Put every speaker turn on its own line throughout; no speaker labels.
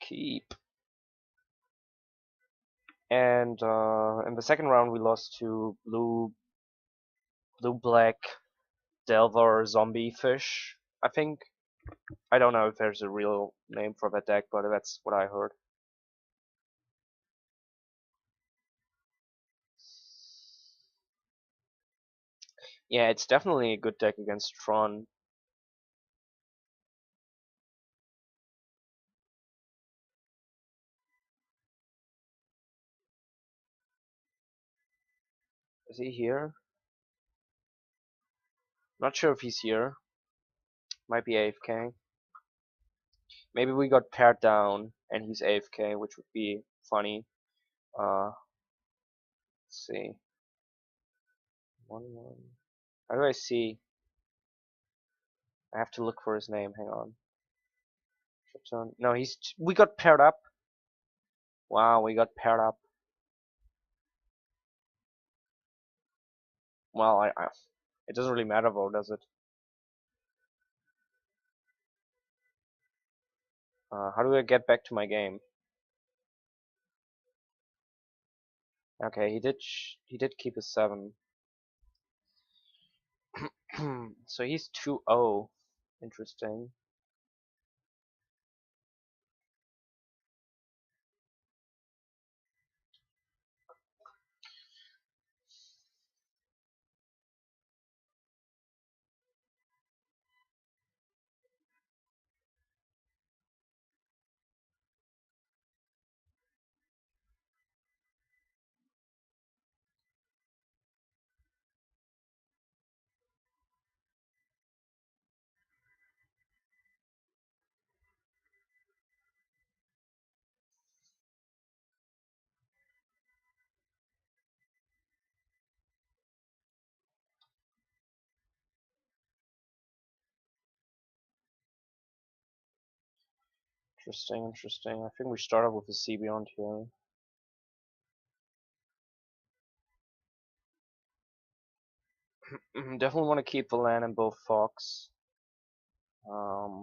keep. And in the second round, we lost to blue-black Delver zombie fish. I think. I don't know if there's a real name for that deck, but that's what I heard. Yeah, it's definitely a good deck against Tron. Is he here? Not sure if he's here. Might be AFK. Maybe we got paired down and he's AFK, which would be funny. Let's see. 1-1. How do I see? I have to look for his name. Hang on. No, we got paired up. Wow, we got paired up. Well, it doesn't really matter though, does it? How do I get back to my game? Okay, he did keep his 7. So he's 2-0. Interesting. Interesting. I think we started with a C Beyond here. Definitely want to keep the land in both Fox. I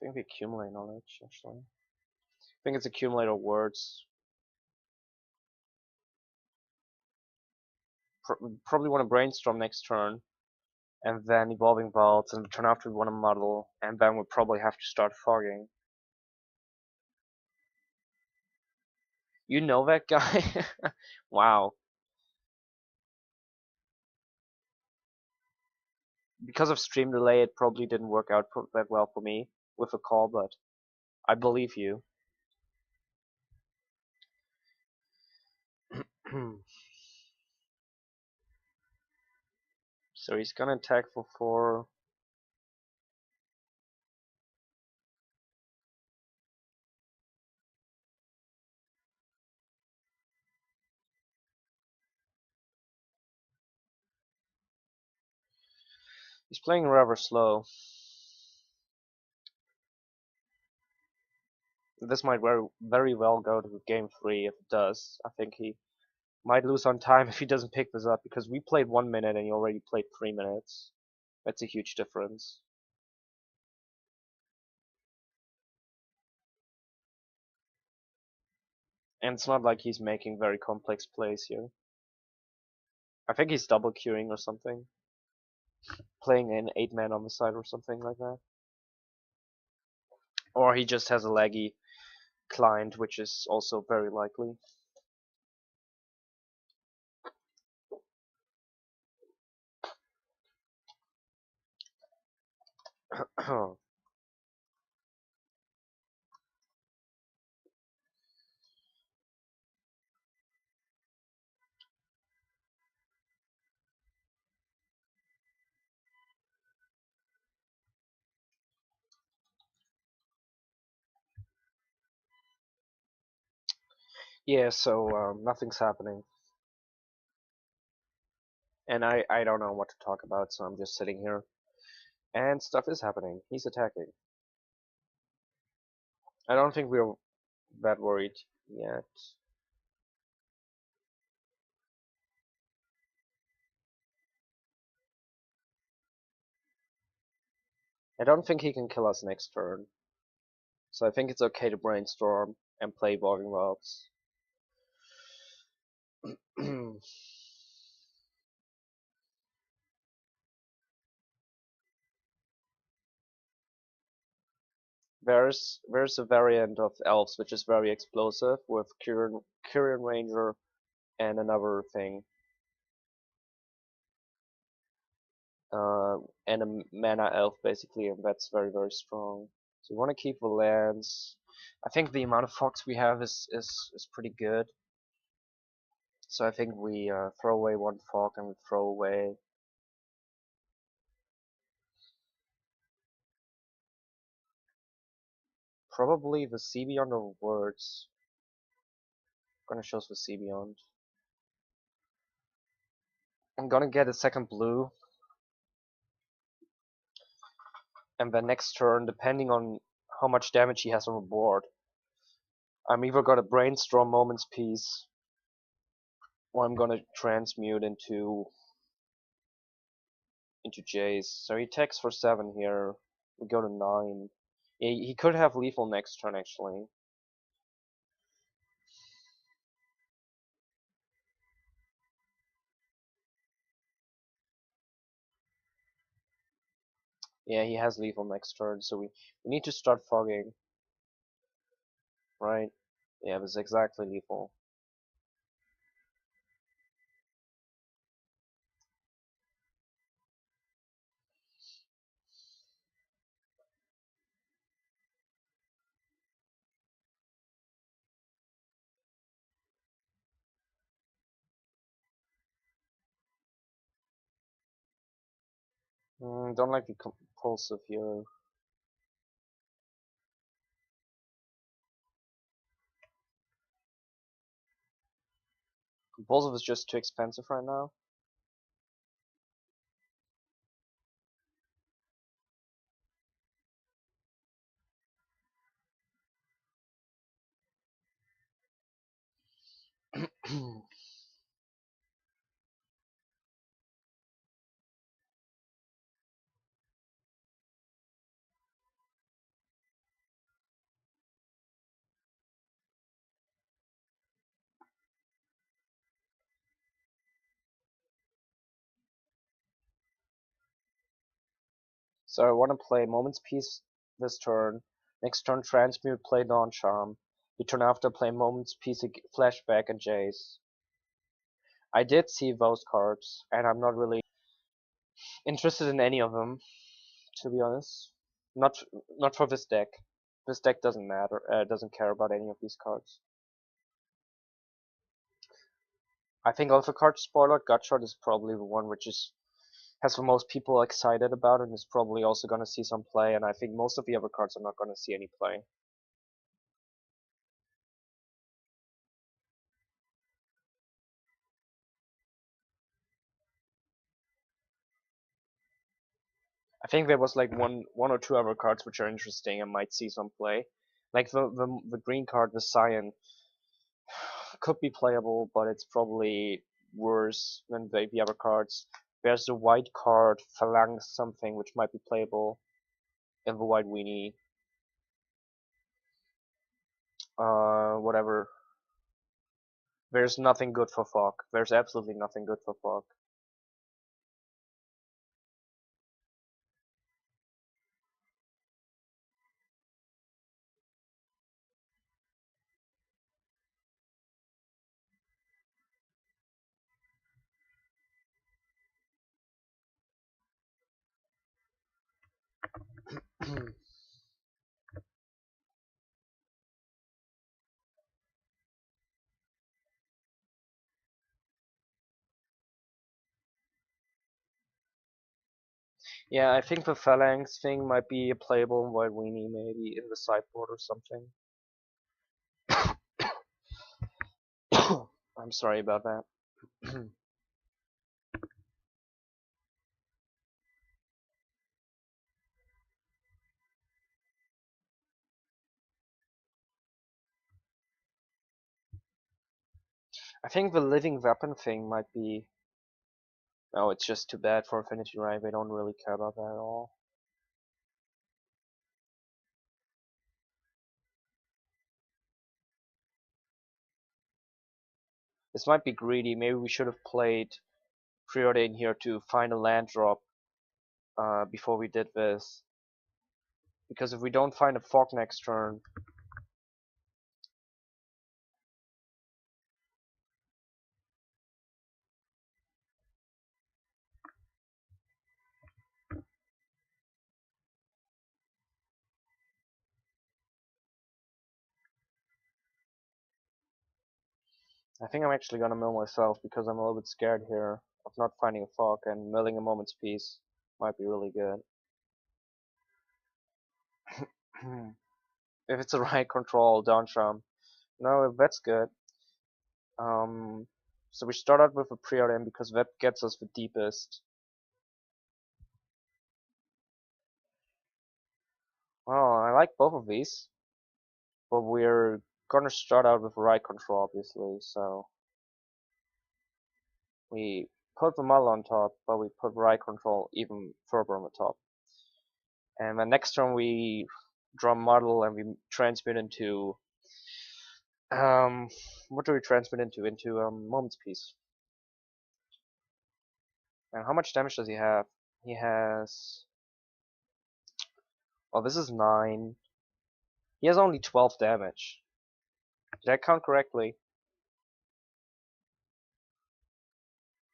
think we accumulate knowledge, actually. I think it's accumulate of words. Probably want to brainstorm next turn, and then evolving vaults, and the turn after we want to muddle, and then we'll probably have to start fogging. You know that guy? Wow. Because of stream delay, it probably didn't work out that well for me with a call, but I believe you. So he's gonna attack for 4. He's playing rather slow. This might very well go to game 3 if it does. I think he might lose on time if he doesn't pick this up, because we played 1 minute and he already played 3 minutes. That's a huge difference. And it's not like he's making very complex plays here. I think he's double queuing or something. Playing an 8-man on the side or something like that. Or he just has a laggy client, which is also very likely. Yeah, so nothing's happening. And I don't know what to talk about, so I'm just sitting here. And stuff is happening. He's attacking. I don't think we're that worried yet. I don't think he can kill us next turn, so I think it's okay to brainstorm and play Evolving Wilds. There's a variant of elves which is very explosive with Kyrian Ranger and another thing, and a mana elf basically, and that's very strong. So we want to keep the lands. I think the amount of fox we have is pretty good. So I think we throw away one fog and we throw away probably the Sea Beyond or Words. I'm gonna choose the Sea Beyond. I'm gonna get a second blue, and then next turn, depending on how much damage he has on the board, I'm either gonna brainstorm Moment's Peace, or I'm gonna transmute into Jace. So he attacks for 7 here. We go to 9. He could have lethal next turn actually. Yeah, he has lethal next turn, so we need to start fogging, right? Yeah, this is exactly lethal. Don't like the compulsive here. Compulsive is just too expensive right now. So I want to play Moment's Peace this turn. Next turn, Transmute, play Dawn Charm. The turn after, play Moment's Peace, Flashback, and Jace. I did see those cards, and I'm not really interested in any of them, to be honest. Not not for this deck. This deck doesn't matter. Doesn't care about any of these cards. I think Alpha Card Spoiler Gutshot is probably the one which is has the most people excited about and is probably also going to see some play, and I think most of the other cards are not going to see any play. I think there was like one or two other cards which are interesting and might see some play. Like the green card, the Cyan, could be playable, but it's probably worse than the other cards. There's the white card, Phalanx something, which might be playable, and the white weenie. Whatever. There's nothing good for Fog. There's absolutely nothing good for Fog. Yeah, I think the Phalanx thing might be playable in White Weenie, maybe in the sideboard or something. I'm sorry about that. I think the Living Weapon thing might be. Oh, it's just too bad for Affinity Ride. They don't really care about that at all. This might be greedy. Maybe we should have played Preordain here to find a land drop before we did this. Because if we don't find a fog next turn, I think I'm actually gonna mill myself because I'm a little bit scared here of not finding a fog, and milling a moment's peace might be really good. If it's a right control, down jump. No, that's good. So we start out with a preordain because that gets us the deepest. Well, I like both of these, but we're gonna start out with a right control, obviously. So we put the model on top, but we put right control even further on the top. And then next turn we draw model and we transmit into what do we transmit into? Into moment's peace. And how much damage does he have? He has, oh, this is 9. He has only 12 damage. Did I count correctly?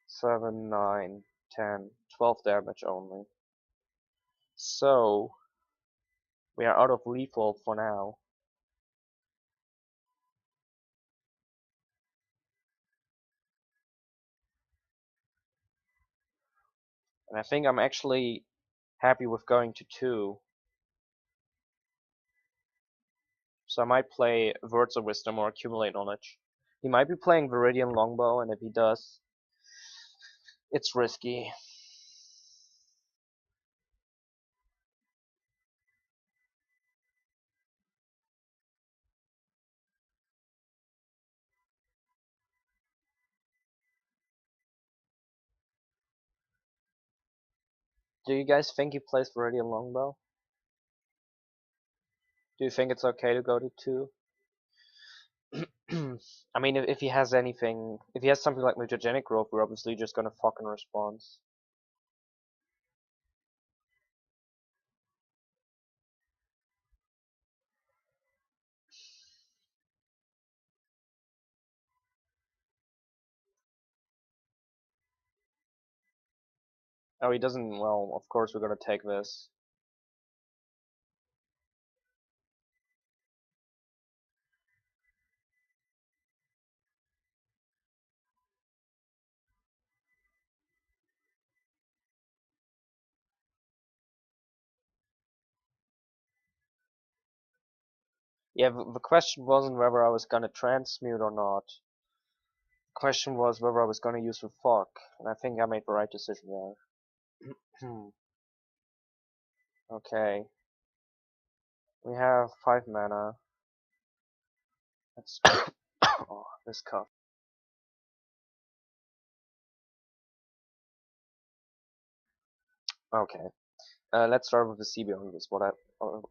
7, 9, 10, 12 damage only. So we are out of lethal for now. And I think I'm actually happy with going to 2. So I might play Words of Wisdom or Accumulate Knowledge. He might be playing Viridian Longbow, and if he does, it's risky. Do you guys think he plays Viridian Longbow? Do you think it's okay to go to 2? I mean, if he has anything, if he has something like mutagenic growth, we're obviously just gonna fucking response. Oh, he doesn't. Well, of course we're gonna take this. Yeah, the question wasn't whether I was gonna transmute or not. The question was whether I was gonna use the fog, and I think I made the right decision there. Okay, we have 5 mana. Let's oh, this cough. Okay, let's start with the Seabion. Is what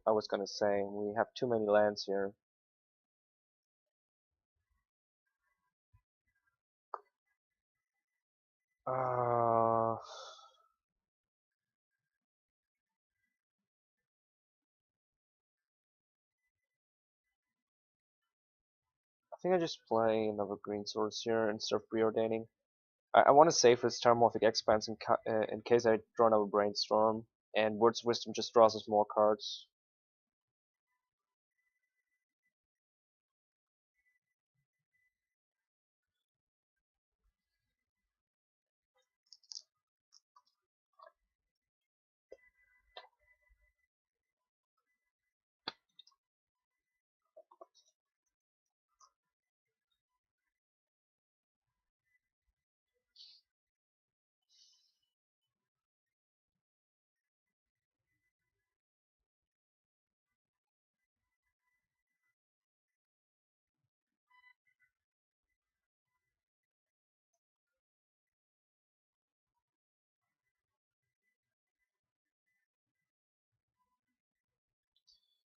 I was gonna say. We have too many lands here. Uh, I think I just play another green source here instead of preordaining. I want to save this Terramorphic Expanse in case I draw another Brainstorm, and Words of Wisdom just draws us more cards.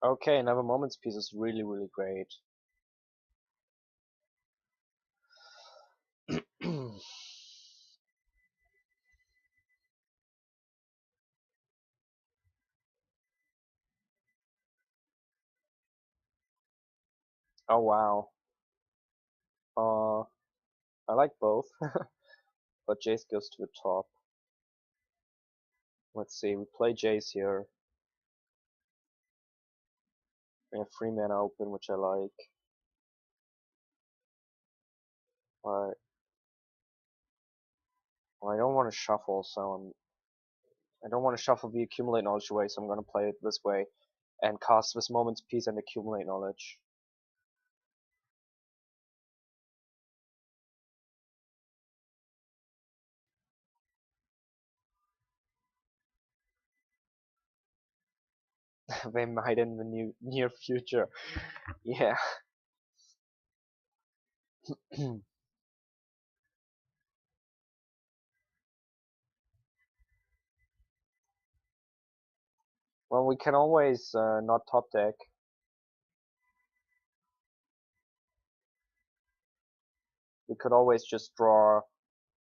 Okay, another Moment's Piece is really, really great. Oh wow. Uh, I like both, but Jace goes to the top. Let's see, we play Jace here. We have 3 mana open, which I like. Alright. Well, I don't want to shuffle, so I don't want to shuffle the accumulate knowledge away, so I'm gonna play it this way and cast this moment's peace and accumulate knowledge. They might in the near future. Yeah. Well, we can always not top deck. We could always just draw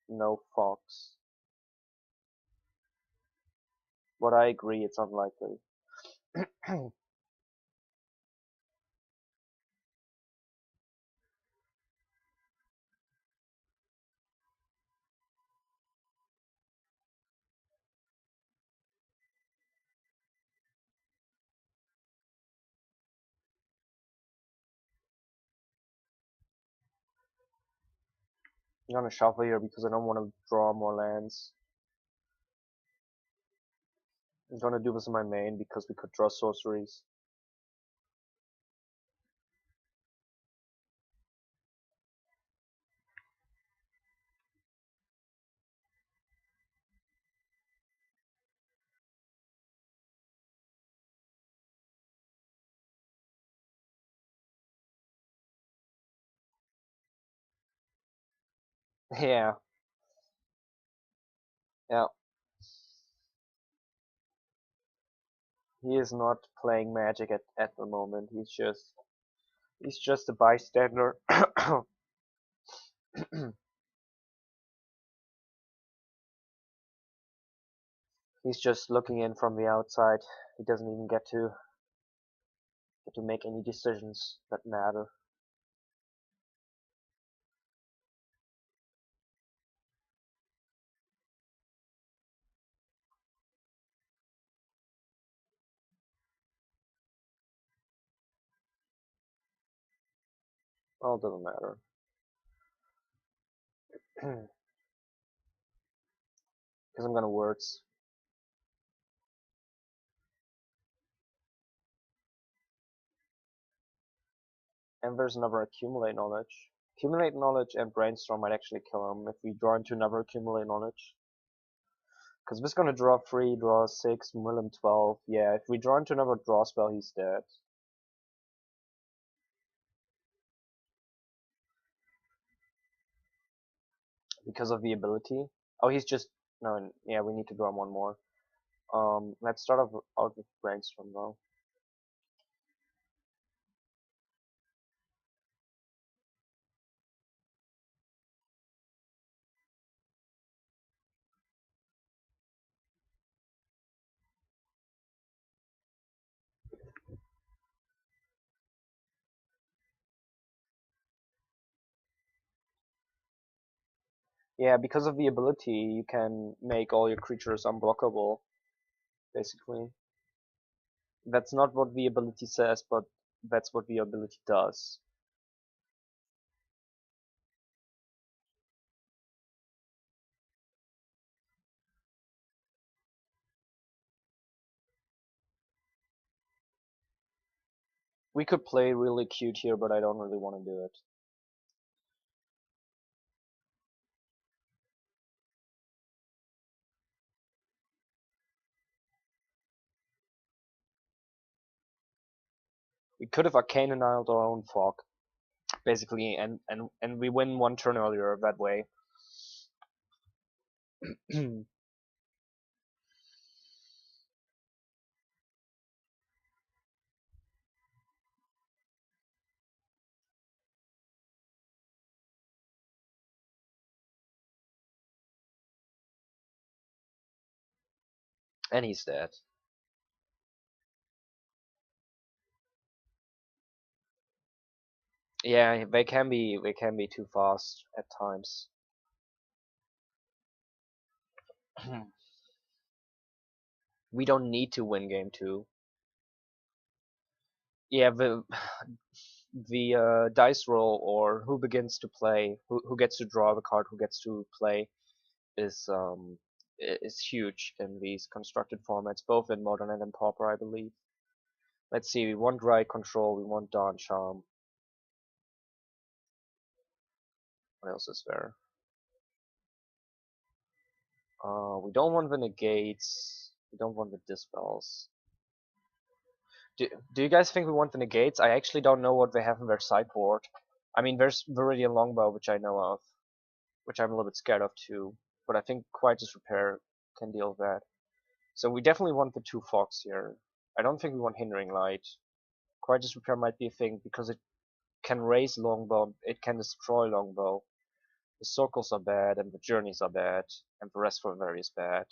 no fox. But I agree, it's unlikely. I'm gonna shuffle here because I don't want to draw more lands. I'm gonna do this in my main because we could draw sorceries. Yeah, yeah. He is not playing Magic at the moment. He's just a bystander. He's just looking in from the outside. He doesn't even get to make any decisions that matter. Well, it doesn't matter. Because I'm gonna words. And there's another accumulate knowledge. Accumulate knowledge and brainstorm might actually kill him if we draw into another accumulate knowledge. Because this is gonna draw 3, draw 6, mill him 12. Yeah, if we draw into another draw spell, he's dead. Because of the ability. Oh, he's just no. Yeah, we need to draw one more. Let's start out with brainstorm though. Yeah, because of the ability, you can make all your creatures unblockable, basically. That's not what the ability says, but that's what the ability does. We could play really cute here, but I don't really want to do it. We could have Arcane Annihilated our own fog, basically, and we win one turn earlier that way. And he's dead. Yeah, they can be too fast at times. We don't need to win game two. Yeah, the dice roll or who begins to play, who gets to draw the card, who gets to play is huge in these constructed formats, both in Modern and in Pauper, I believe. Let's see, we want Right Control, we want Dawn Charm. What else is there? We don't want the negates. We don't want the dispels. Do you guys think we want the negates? I actually don't know what they have in their sideboard. I mean, there's Viridian Longbow, which I know of, which I'm a little bit scared of too. But I think Quietus Repair can deal with that. So we definitely want the 2 Fox here. I don't think we want Hindering Light. Quietus Repair might be a thing because it can raise Longbow, it can destroy Longbow. The circles are bad, and the journeys are bad, and the rest for very is bad.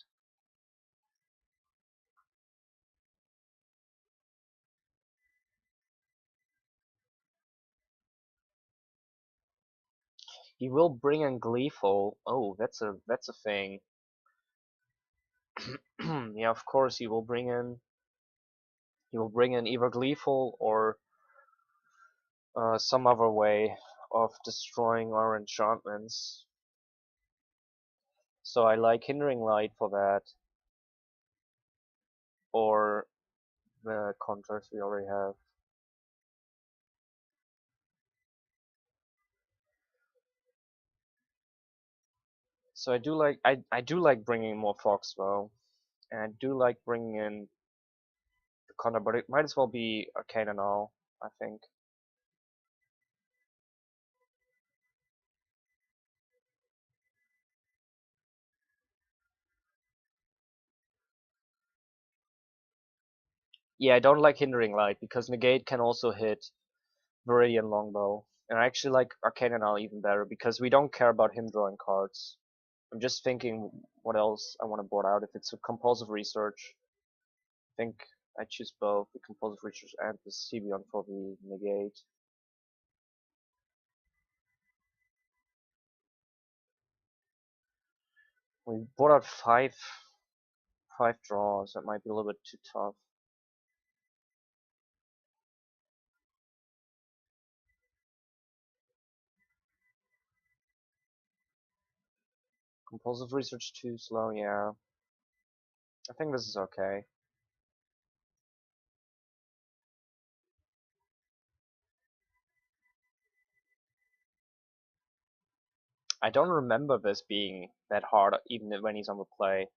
He will bring in Gleeful. Oh, that's a thing. Yeah, of course he will bring in. He will bring in either Gleeful or some other way of destroying our enchantments. So I like Hindering Light for that, or the contrast we already have. So I do like bringing more Fox though, and I do like bringing in the Connor, but it might as well be Arcane and all, I think. Yeah, I don't like Hindering Light because Negate can also hit Viridian Longbow, and I actually like Arcane and all even better because we don't care about him drawing cards. I'm just thinking what else I want to board out. If it's a compulsive research, I think I choose both the compulsive research and the Sebion for the negate. We board out five draws. That might be a little bit too tough. Compulsive research too slow. Yeah, I think this is okay. I don't remember this being that hard, even when he's on the play.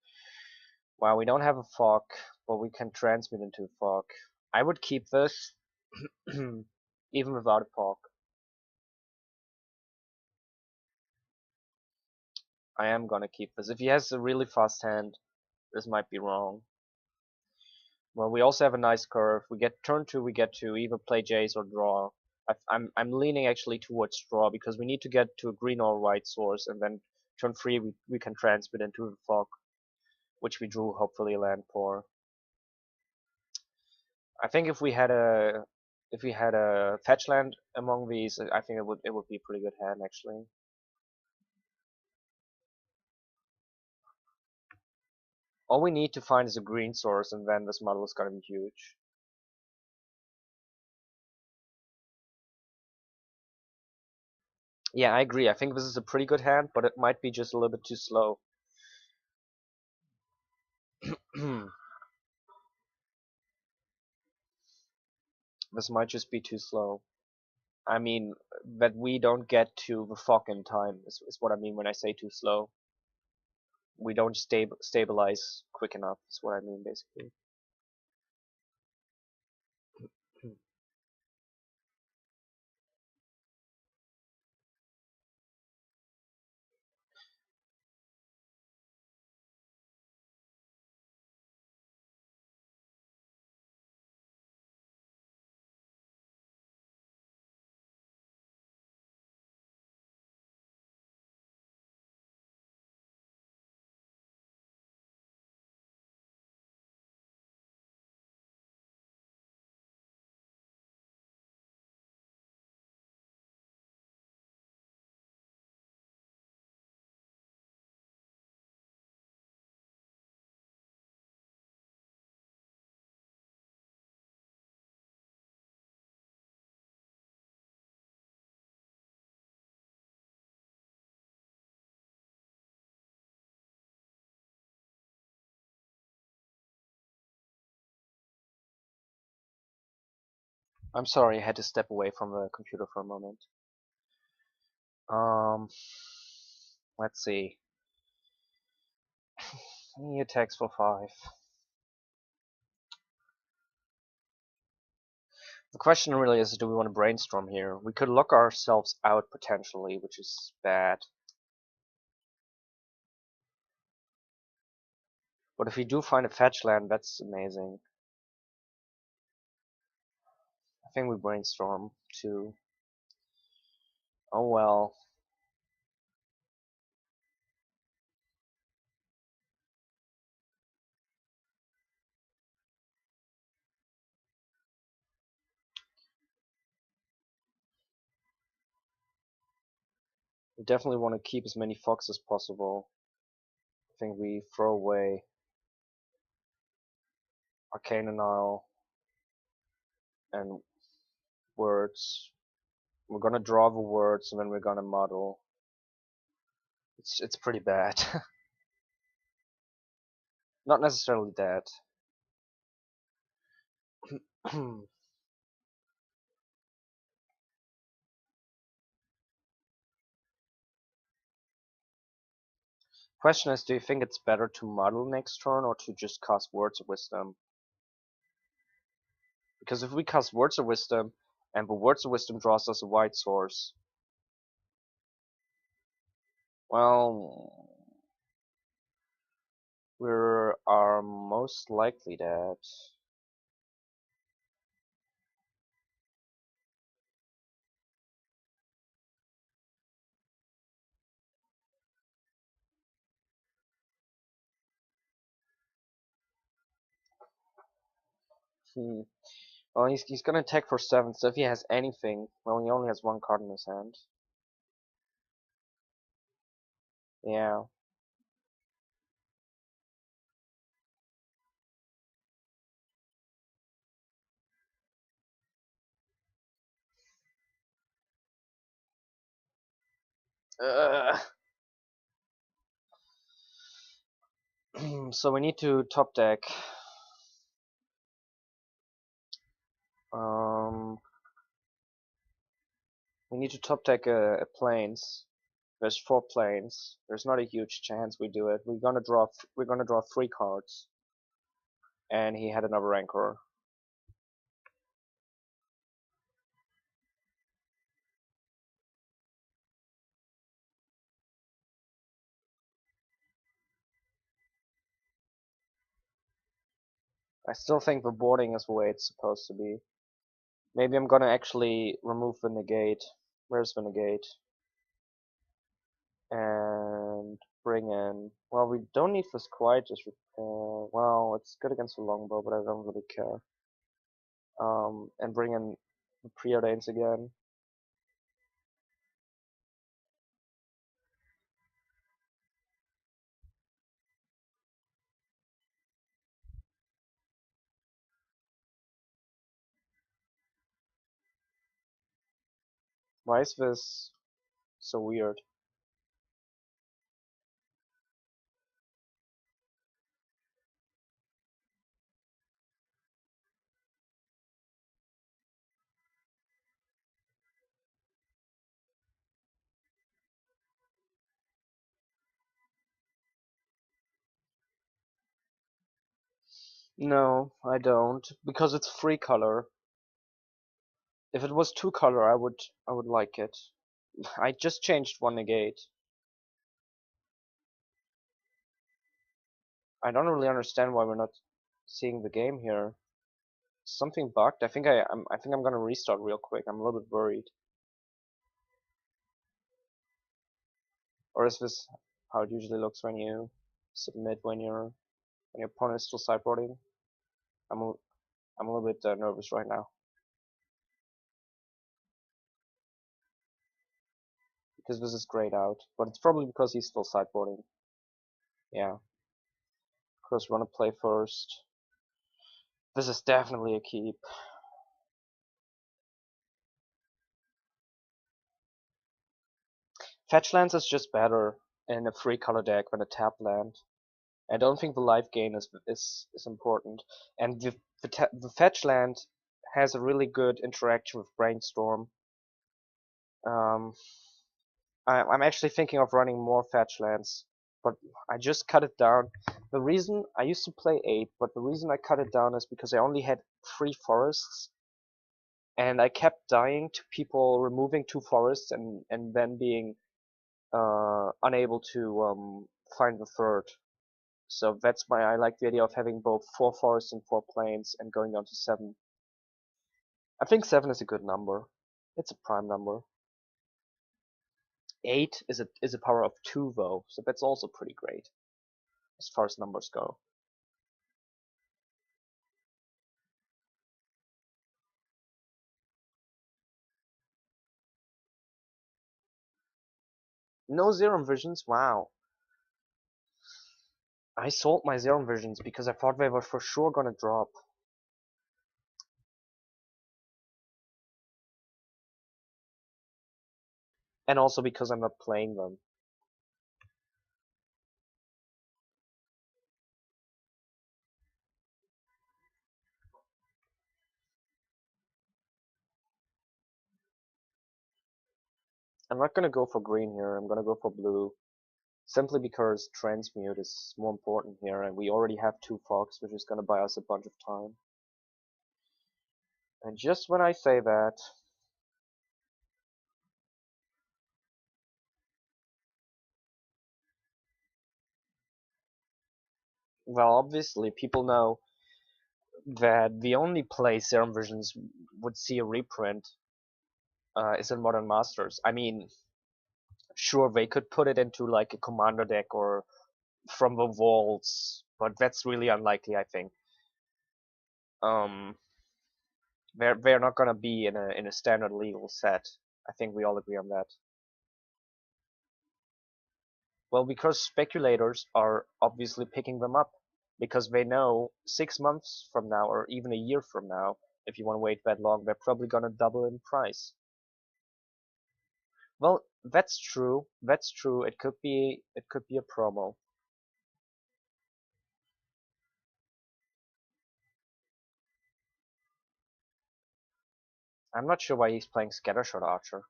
Wow, we don't have a fog, but we can transmit into fog. I would keep this, even without a fog. I am gonna keep this. If he has a really fast hand, this might be wrong. Well, we also have a nice curve. We get turn 2, we get to either play Jace or draw. I'm leaning actually towards draw because we need to get to a green or white source, and then turn 3 we can transmit into the fog, which we drew hopefully a land for. I think if we had a fetch land among these, I think it would be a pretty good hand actually. All we need to find is a green source, and then this model is gonna be huge. Yeah, I agree. I think this is a pretty good hand, but it might be just a little bit too slow. This might just be too slow. I mean, that we don't get to the fog in time is what I mean when I say too slow. We don't stabilize quick enough, is what I mean basically. I'm sorry, I had to step away from the computer for a moment. Um, let's see. He attacks for 5. The question really is, do we want to brainstorm here? We could lock ourselves out potentially, which is bad. But if we do find a fetch land, that's amazing. I think we brainstorm too. Oh well. We definitely want to keep as many foxes as possible. I think we throw away Arcane Isle and words. We're gonna draw the words and then we're gonna model. It's pretty bad. Not necessarily dead. Question is, do you think it's better to model next turn or to just cast Words of Wisdom? Because if we cast Words of Wisdom and the Words of Wisdom draws us a white source, well, we are most likely dead. Well, he's gonna attack for 7, so if he has anything, well, he only has 1 card in his hand. Yeah. Ugh. So we need to top deck. Um, we need to top deck a planes. There's 4 planes. There's not a huge chance we do it. We're gonna draw 3 cards. And he had another anchor. I still think the boarding is the way it's supposed to be. Maybe I'm gonna actually remove the negate. Where's the negate? And bring in. Well, we don't need this quite just. Well, it's good against the longbow, but I don't really care. And bring in the preordains again. Why is this so weird? No, I don't, because it's 3 color. If it was 2 color, I would like it. I just changed 1 negate. I don't really understand why we're not seeing the game here. Something bugged. I think I'm gonna restart real quick. I'm a little bit worried. Or is this how it usually looks when you submit when your opponent is still sideboarding? I'm a, I'm a little bit nervous right now because this is grayed out, but it's probably because he's still sideboarding. Yeah, of course we want to play first. This is definitely a keep. Fetch lands is just better in a 3 color deck than a tap land. I don't think the life gain is important, and the fetch land has a really good interaction with Brainstorm. Um, I'm actually thinking of running more fetch lands, but I just cut it down. The reason I used to play 8, but the reason I cut it down is because I only had 3 forests, and I kept dying to people removing 2 forests and then being unable to find the third. So that's why I like the idea of having both 4 forests and 4 plains and going down to 7. I think 7 is a good number. It's a prime number. 8 is a power of 2 though, so that's also pretty great as far as numbers go. No Zero Visions? Wow. I sold my Zero Visions because I thought they were for sure gonna drop. And also because I'm not playing them. I'm not gonna go for green here, I'm gonna go for blue. Simply because transmute is more important here, and we already have 2 fogs, which is gonna buy us a bunch of time. And just when I say that, well, obviously people know that the only place Serum Visions would see a reprint is in Modern Masters. I mean, sure, they could put it into like a commander deck or from the vaults, but that's really unlikely, I think. Um, they're not gonna be in a standard legal set. I think we all agree on that. Well, because speculators are obviously picking them up because they know 6 months from now or even a year from now, if you want to wait that long, they're probably gonna double in price. Well, that's true. That's true. It could be a promo. I'm not sure why he's playing Scattershot Archer.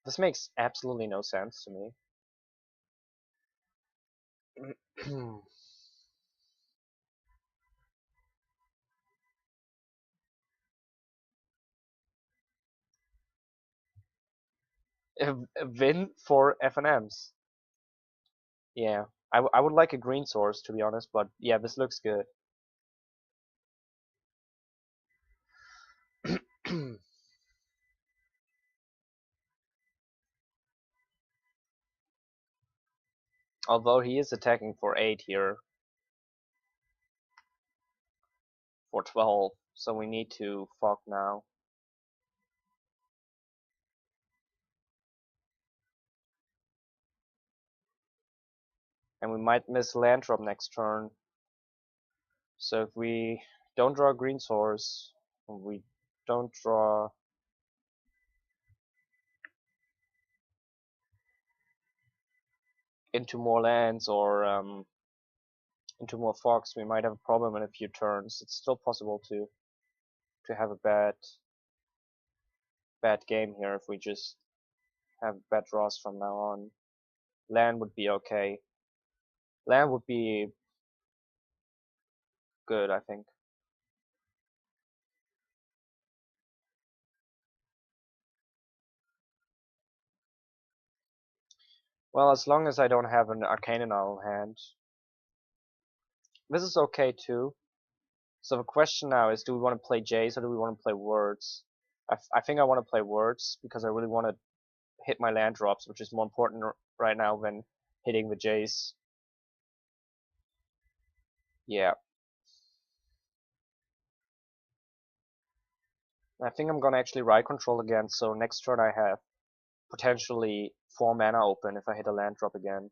This makes absolutely no sense to me. A win for FNMs. Yeah, I would like a green source to be honest, but yeah, this looks good. Although he is attacking for 8 here, for 12, so we need to fog now. And we might miss land drop next turn. So if we don't draw a green source, we don't draw into more lands or into more fogs, we might have a problem in a few turns. It's still possible to have a bad game here if we just have bad draws from now on. Land would be okay. Land would be good, I think. Well, as long as I don't have an Arcane Annul hand. This is okay too. So the question now is, do we want to play Jays or do we want to play Words? I think I want to play Words because I really want to hit my land drops, which is more important right now than hitting the Jays. Yeah. I think I'm gonna actually Ride Control again, so next turn I have potentially 4 mana open if I hit a land drop again.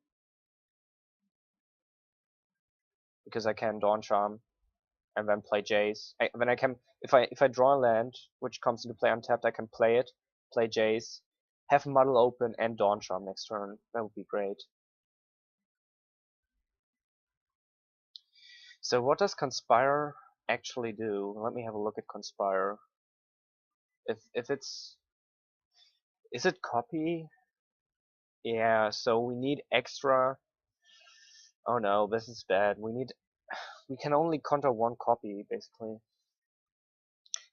Because I can Dawn Charm and then play Jays. Then I can, if I draw a land which comes into play untapped, I can play it, play Jays, have Muddle open and Dawn Charm next turn. That would be great. So what does Conspire actually do? Let me have a look at Conspire. If it's is it copy? Yeah, so we need extra. Oh no, this is bad. We can only counter one copy basically.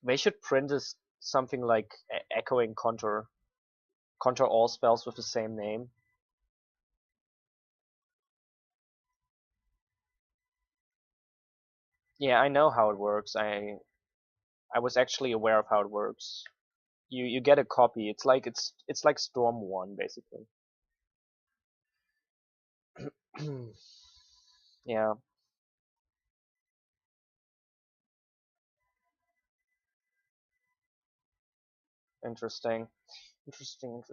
They should print us something like echoing counter all spells with the same name. Yeah, I know how it works. I was actually aware of how it works. You get a copy. It's like Storm 1 basically. Yeah, interesting. Interesting.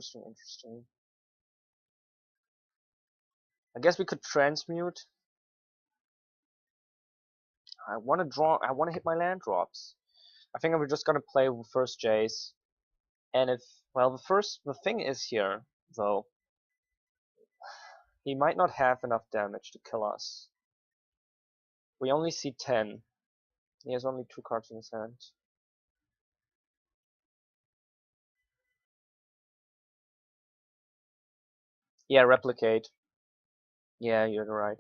I guess we could transmute. I want to hit my land drops. I think I'm just gonna play with first Jace. And if, well, the thing is here, though, he might not have enough damage to kill us. We only see 10. He has only 2 cards in his hand. Yeah, replicate. Yeah, you're right.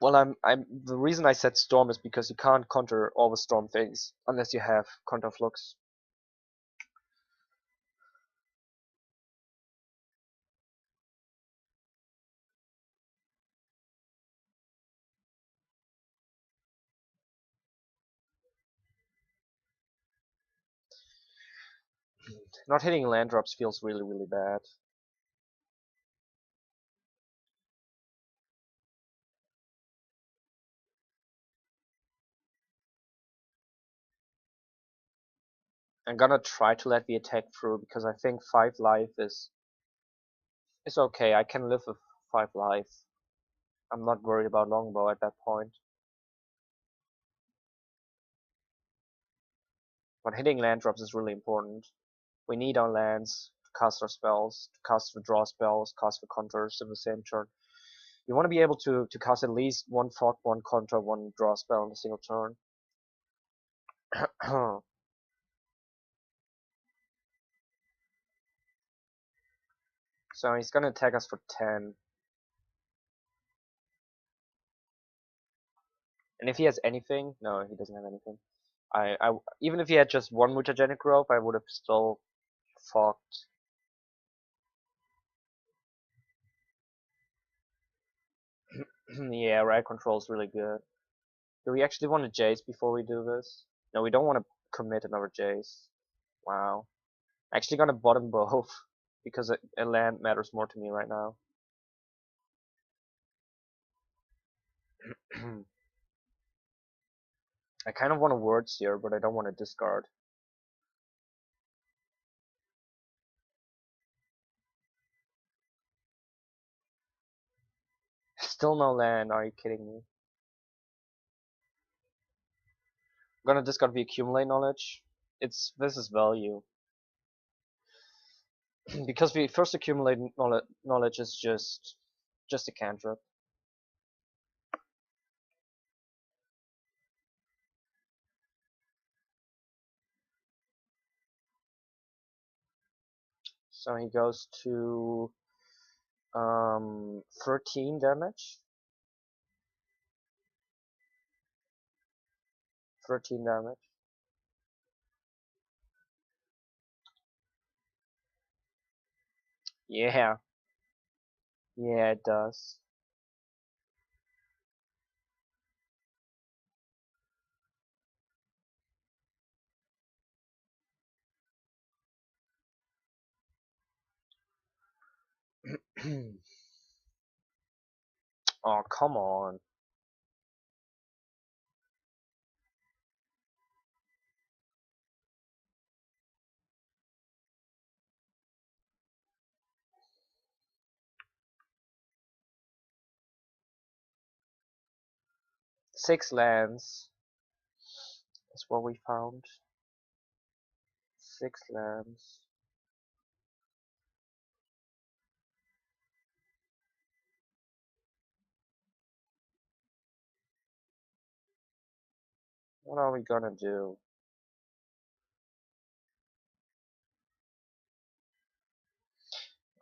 Well, the reason I said storm is because you can't counter all the storm things unless you have counter flux. Not hitting land drops feels really bad. I'm gonna try to let the attack through because I think 5 life is okay. I can live with 5 life. I'm not worried about longbow at that point. But hitting land drops is really important. We need our lands to cast our spells, to cast the draw spells, cast the counters in the same turn. You want to be able to cast at least one fog, one counter, one draw spell in a single turn. So he's gonna attack us for 10. And if he has anything, no, he doesn't have anything. Even if he had just one mutagenic growth, I would have still fogged. Yeah, rag control is really good. Do we actually want to Jace before we do this? No, we don't want to commit another Jace. Wow. Actually gonna bottom both because a land matters more to me right now. I kind of want a Words here, but I don't want to discard. Still no land, are you kidding me? I'm gonna discard the accumulate knowledge. This is value. Because the first accumulate knowledge is just a cantrip. So he goes to 13 damage. 13 damage. Yeah, yeah, it does. Oh, come on. Six lands is what we found. 6 lands. What are we gonna do?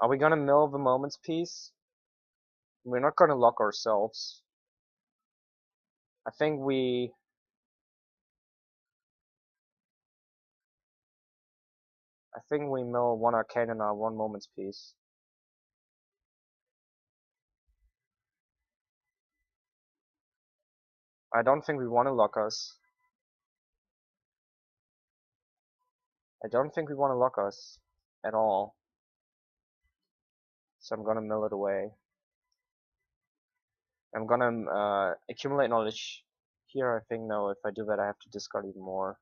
Are we gonna mill the Moment's Peace? We're not gonna lock ourselves. I think we... mill one Arcane and one Moment's Peace. I don't think we want to lock us. I don't think we want to lock us at all. So I'm gonna mill it away. I'm gonna accumulate knowledge here. I think no, if I do that I have to discard even more.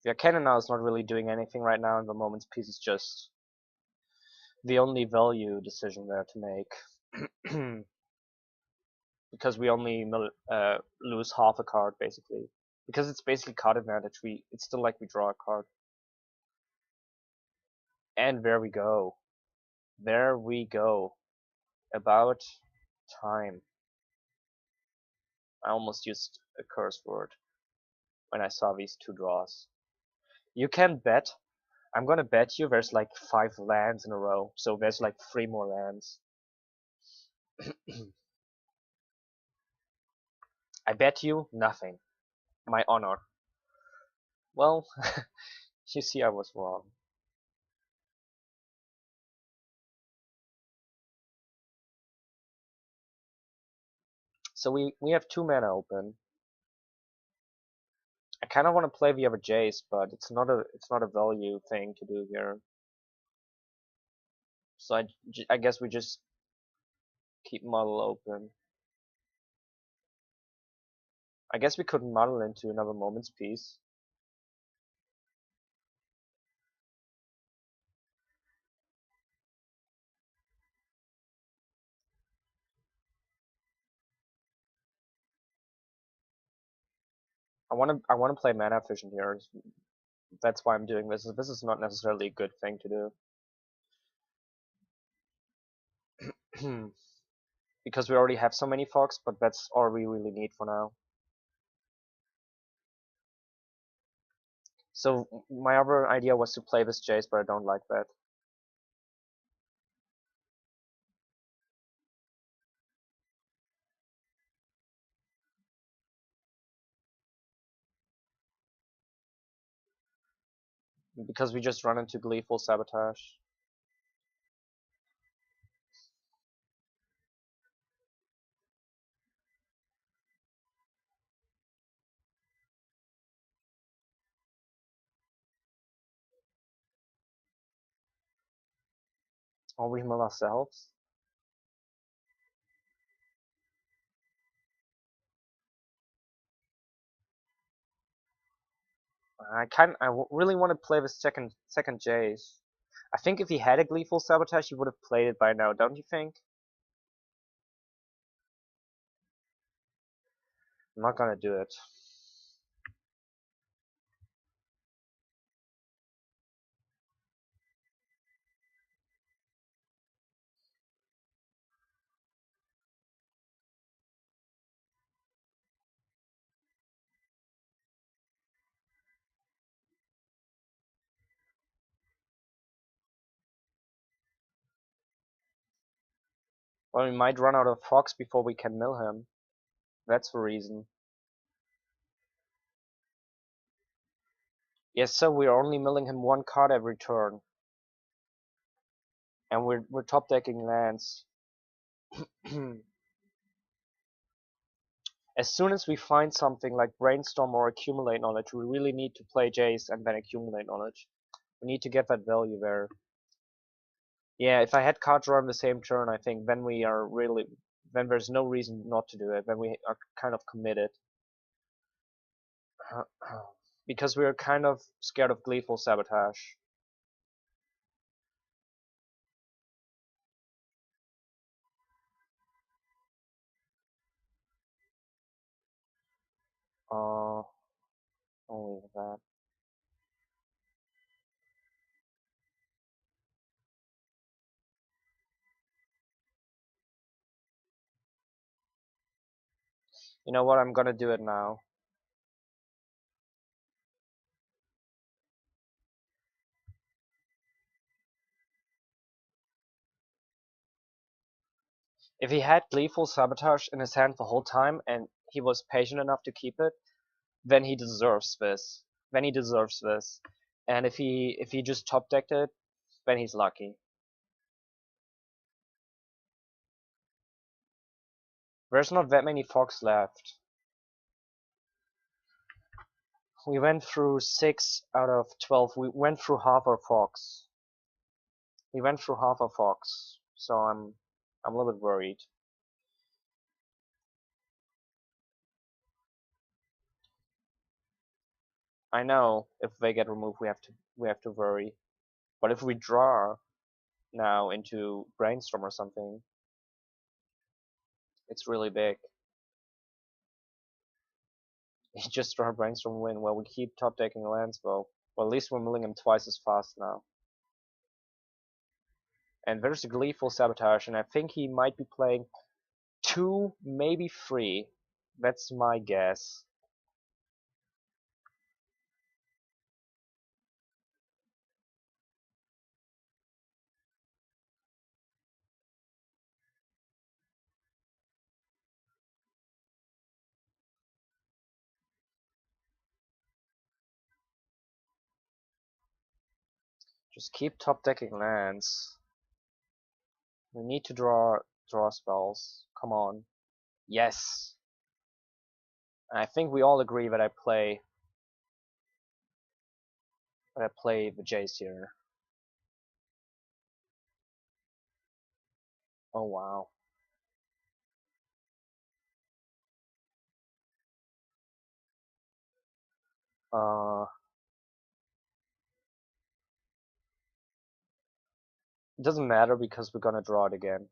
The Arcana now is not really doing anything right now, and the Moment's Peace is just the only value decision there to make. Because we only lose half a card, basically. Because it's basically card advantage, it's still like we draw a card. And there we go. There we go. About time. I almost used a curse word when I saw these two draws. You can bet. I'm gonna bet you there's like 5 lands in a row, so there's like 3 more lands. I bet you nothing. My honor. Well, you see I was wrong. So we have 2 mana open. I kind of want to play the other Jace, but it's not a value thing to do here. So I guess we just keep model open. I guess we could model into another Moment's Peace. I want to play mana efficient here. That's why I'm doing this. This is not necessarily a good thing to do. Because we already have so many fogs, but that's all we really need for now. So my other idea was to play this Jace, but I don't like that. Because we just run into Gleeful Sabotage. Or we mill ourselves. I really want to play the second Jace. I think if he had a Gleeful Sabotage, he would have played it by now, don't you think? I'm not gonna do it. Well, we might run out of fogs before we can mill him. That's the reason. Yes, so we're only milling him 1 card every turn. And we're top decking lands. As soon as we find something like Brainstorm or Accumulate Knowledge, we really need to play Jace and then Accumulate Knowledge. We need to get that value there. Yeah, if I had card draw on the same turn, I think then then there's no reason not to do it. Then we are kind of committed. Because we're kind of scared of Gleeful Sabotage. Uh, only that. You know what? I'm gonna do it now. If he had Gleeful Sabotage in his hand the whole time and he was patient enough to keep it, then he deserves this. Then he deserves this. And if he just top decked it, then he's lucky. There's not that many fogs left. We went through 6 out of 12. We went through half our fogs. We went through half our fogs. So I'm a little bit worried. I know if they get removed we have to worry. But if we draw now into Brainstorm or something, it's really big. He just draw Brainstorm win. Well, we keep top decking lands though. Well, at least we're milling him twice as fast now. And there's a Gleeful Sabotage, and I think he might be playing 2, maybe 3. That's my guess. Just keep top decking lands. We need to draw spells. Come on. Yes. And I think we all agree that I play the Jace here. Oh wow. It doesn't matter because we're gonna draw it again.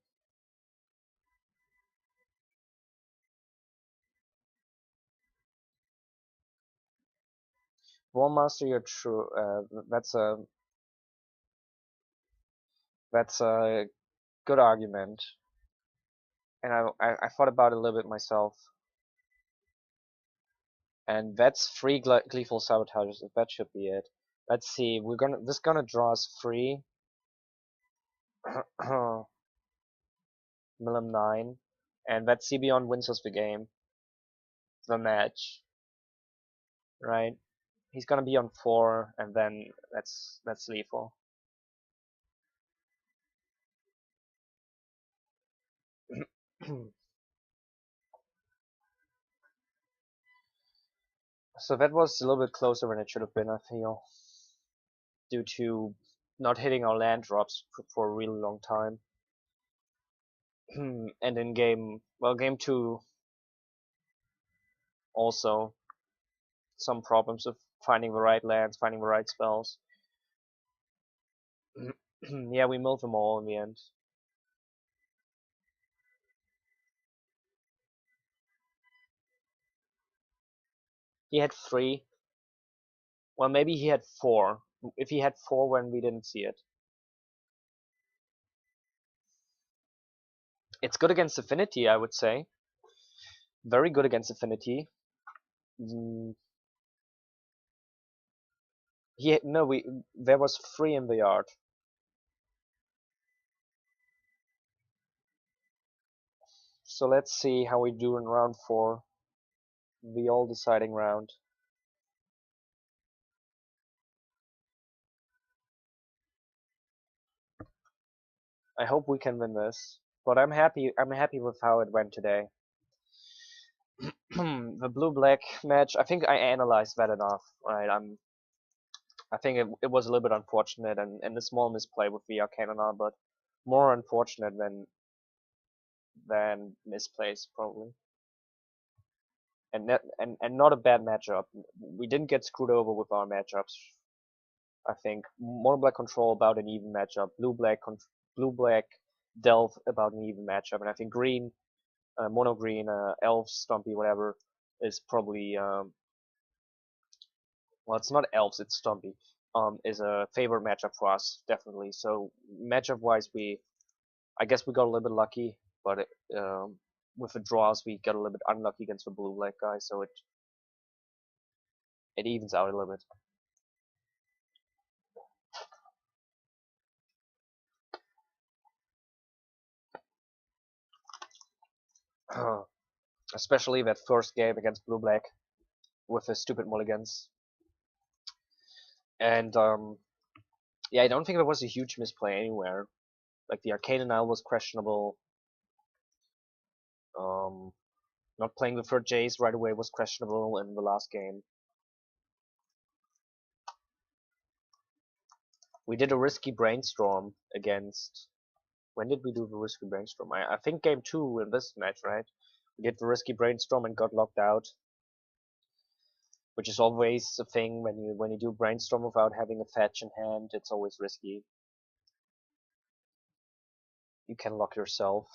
Warmaster, you're true. That's a good argument, and I thought about it a little bit myself. And that's 3 Gleeful Sabotages. That should be it. Let's see. This gonna draw us 3. Milim 9, and that CBon wins us the game, the match, right? He's gonna be on 4, and then that's lethal. So that was a little bit closer than it should have been, I feel, due to not hitting our land drops for a really long time. And in game 2, also some problems with finding the right lands, finding the right spells. Yeah, we milled them all in the end. He had 3. Well, maybe he had 4. If he had 4 when we didn't see it. It's good against Affinity, I would say. Very good against Affinity. There was 3 in the yard. So let's see how we do in round 4. The all deciding round. I hope we can win this. But I'm happy with how it went today. The blue-black match, I think I analyzed that enough, right? I think it was a little bit unfortunate and a small misplay with the Arcanona, but more unfortunate than misplays probably. And not a bad matchup. We didn't get screwed over with our matchups. I think mono black control about an even matchup. Blue black delve about an even matchup, and I think green, mono green, elf, stumpy, whatever, is probably well, it's not elves, it's Stumpy. Is a favorite matchup for us, definitely. So matchup wise, I guess we got a little bit lucky, but with the draws we got a little bit unlucky against the blue black guy, so it evens out a little bit. Especially that first game against blue black with the stupid mulligans. And yeah, I don't think there was a huge misplay anywhere. Like the arcane denial was questionable. Um, Not playing the third Jace right away was questionable in the last game. We did a risky brainstorm against. When did we do the risky brainstorm? I think game 2 in this match, right? We did the risky brainstorm and got locked out, which is always a thing when you do brainstorm without having a fetch in hand. It's always risky. You can lock yourself.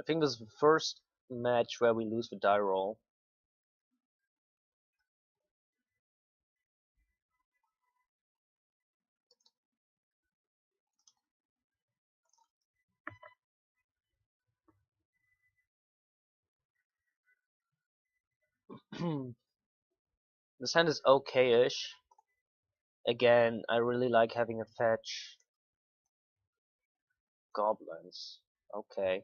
I think this is the first match where we lose the die roll. This hand is okay-ish. Again, I really like having a fetch. Goblins. Okay.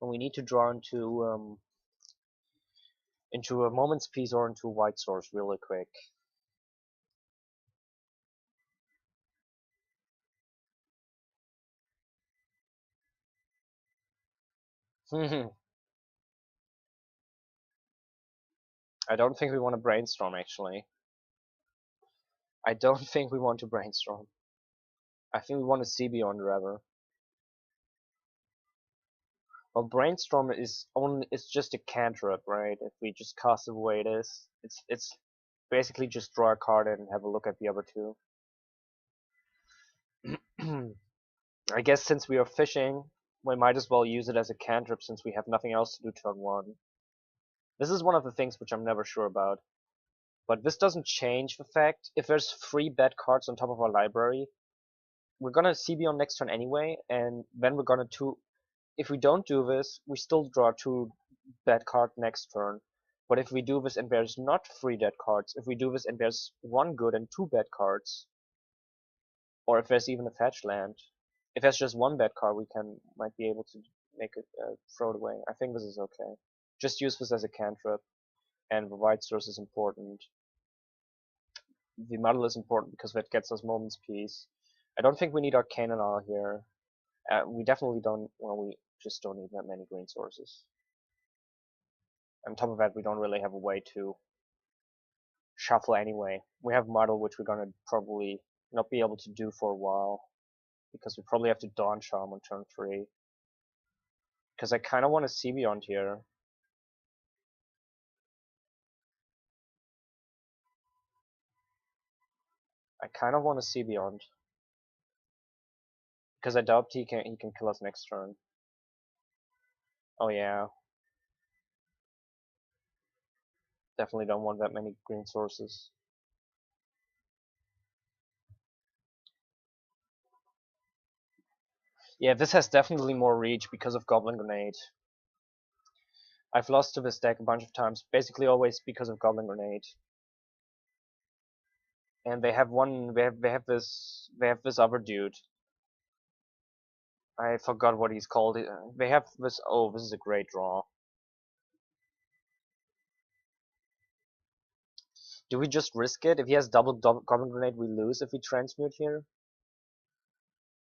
And we need to draw into a moment's peace or into a white source really quick. I don't think we want to brainstorm actually. I don't think we want to brainstorm. I think we want to see beyond rather. Well, brainstorm is only it's just a cantrip, right? If we just cast it the way it is, it's basically just draw a card and have a look at the other two. I guess since we are fishing, we might as well use it as a cantrip since we have nothing else to do turn 1. This is one of the things which I'm never sure about. But this doesn't change the fact, if there's 3 bad cards on top of our library, we're gonna CB on next turn anyway, and then we're gonna if we don't do this, we still draw 2 bad cards next turn. But if we do this and there's not 3 dead cards, if we do this and there's 1 good and 2 bad cards, or if there's even a fetch land, if there's just 1 bad card, we might be able to make it throw it away. I think this is okay. Just use this as a cantrip, and the white source is important. The muddle is important because that gets us moment's peace. I don't think we need arcane and all here. We definitely don't. Well, we just don't need that many green sources. On top of that, we don't really have a way to shuffle anyway. We have muddle, which we're gonna probably not be able to do for a while because we probably have to Dawn Charm on turn 3. Because I kind of want to see beyond here. I kind of want to see beyond. Because I doubt he can kill us next turn. Oh yeah. Definitely don't want that many green sources. Yeah, this has definitely more reach because of Goblin Grenade. I've lost to this deck a bunch of times, basically always because of Goblin Grenade. And they have this other dude. I forgot what he's called. They have this. Oh, this is a great draw. Do we just risk it? If he has double Goblin Grenade, we lose if we transmute here.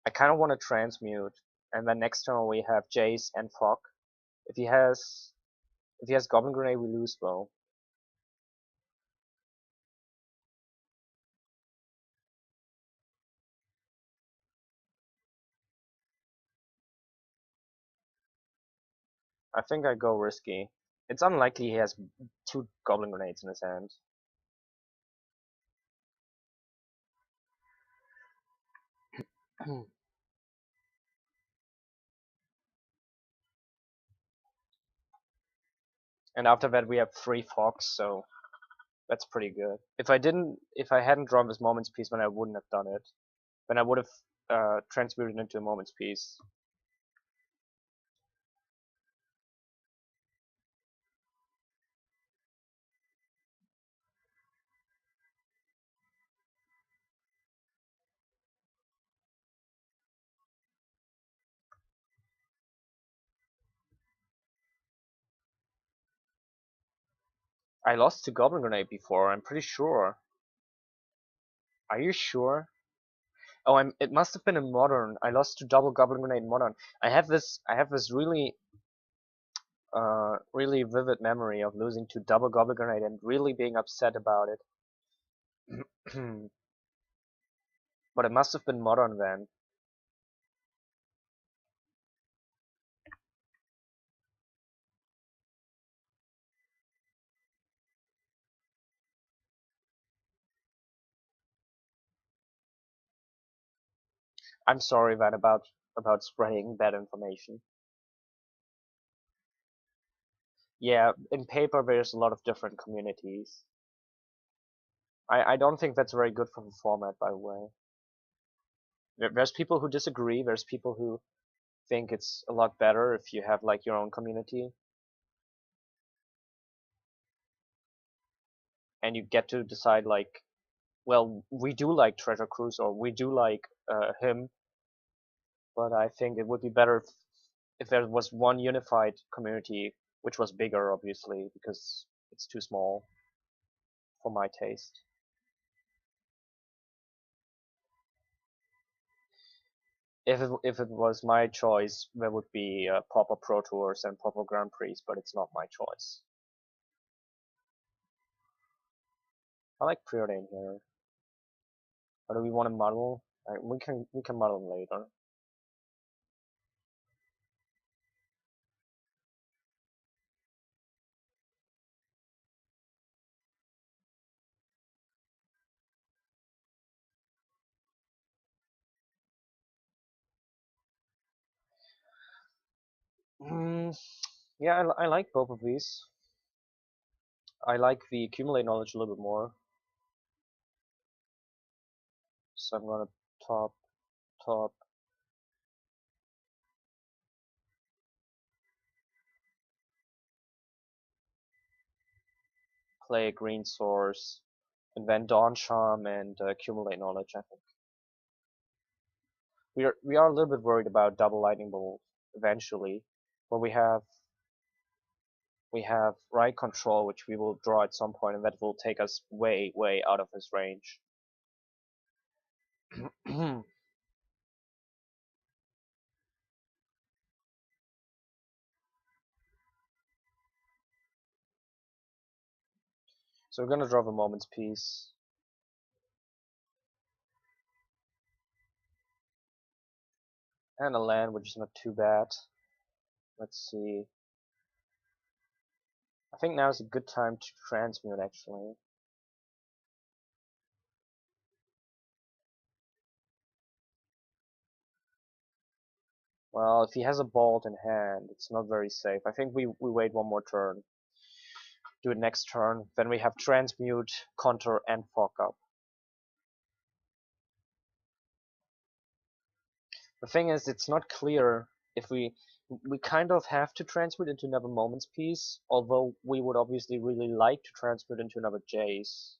I kind of want to transmute, and then next turn we have Jace and Fog. If he has Goblin Grenade, we lose though. I think I go risky. It's unlikely he has 2 Goblin Grenades in his hand. And after that we have 3 Fox, so that's pretty good. If I hadn't drawn this Moment's Peace, then I wouldn't have done it. Then I would have transmuted into a Moment's Peace. I lost to Goblin Grenade before, I'm pretty sure. Are you sure? Oh, it must have been in Modern. I lost to double Goblin Grenade in Modern. I have this really vivid memory of losing to double Goblin Grenade and really being upset about it. But it must have been Modern then. I'm sorry, Van, about spreading bad information. Yeah, in Pauper there's a lot of different communities. I don't think that's very good for the format, by the way. There's people who disagree. There's people who think it's a lot better if you have like your own community and you get to decide like, well, we do like Treasure Cruise or we do like him, but I think it would be better if there was one unified community, which was bigger, obviously, because it's too small for my taste. If it was my choice, there would be Pauper Pro Tours and Pauper Grand Prix, but it's not my choice. I like Preordain here. Or do we want to model? We can model later. Yeah, I like both of these. I like the accumulate knowledge a little bit more. So I'm gonna top, top, play a green source, and then Dawn Charm and accumulate knowledge. I think we are a little bit worried about double lightning bolt eventually, but we have right control, which we will draw at some point, and that will take us way out of his range. So we're gonna draw the Moment's Peace. And a land, which is not too bad. Let's see. I think now is a good time to transmute, actually. Well, if he has a Bolt in hand, it's not very safe. I think we wait one more turn. Do it next turn. Then we have transmute, counter, and fuck up. The thing is, it's not clear if we kind of have to transmute into another Moment's Peace, although we would obviously really like to transmute into another Jace.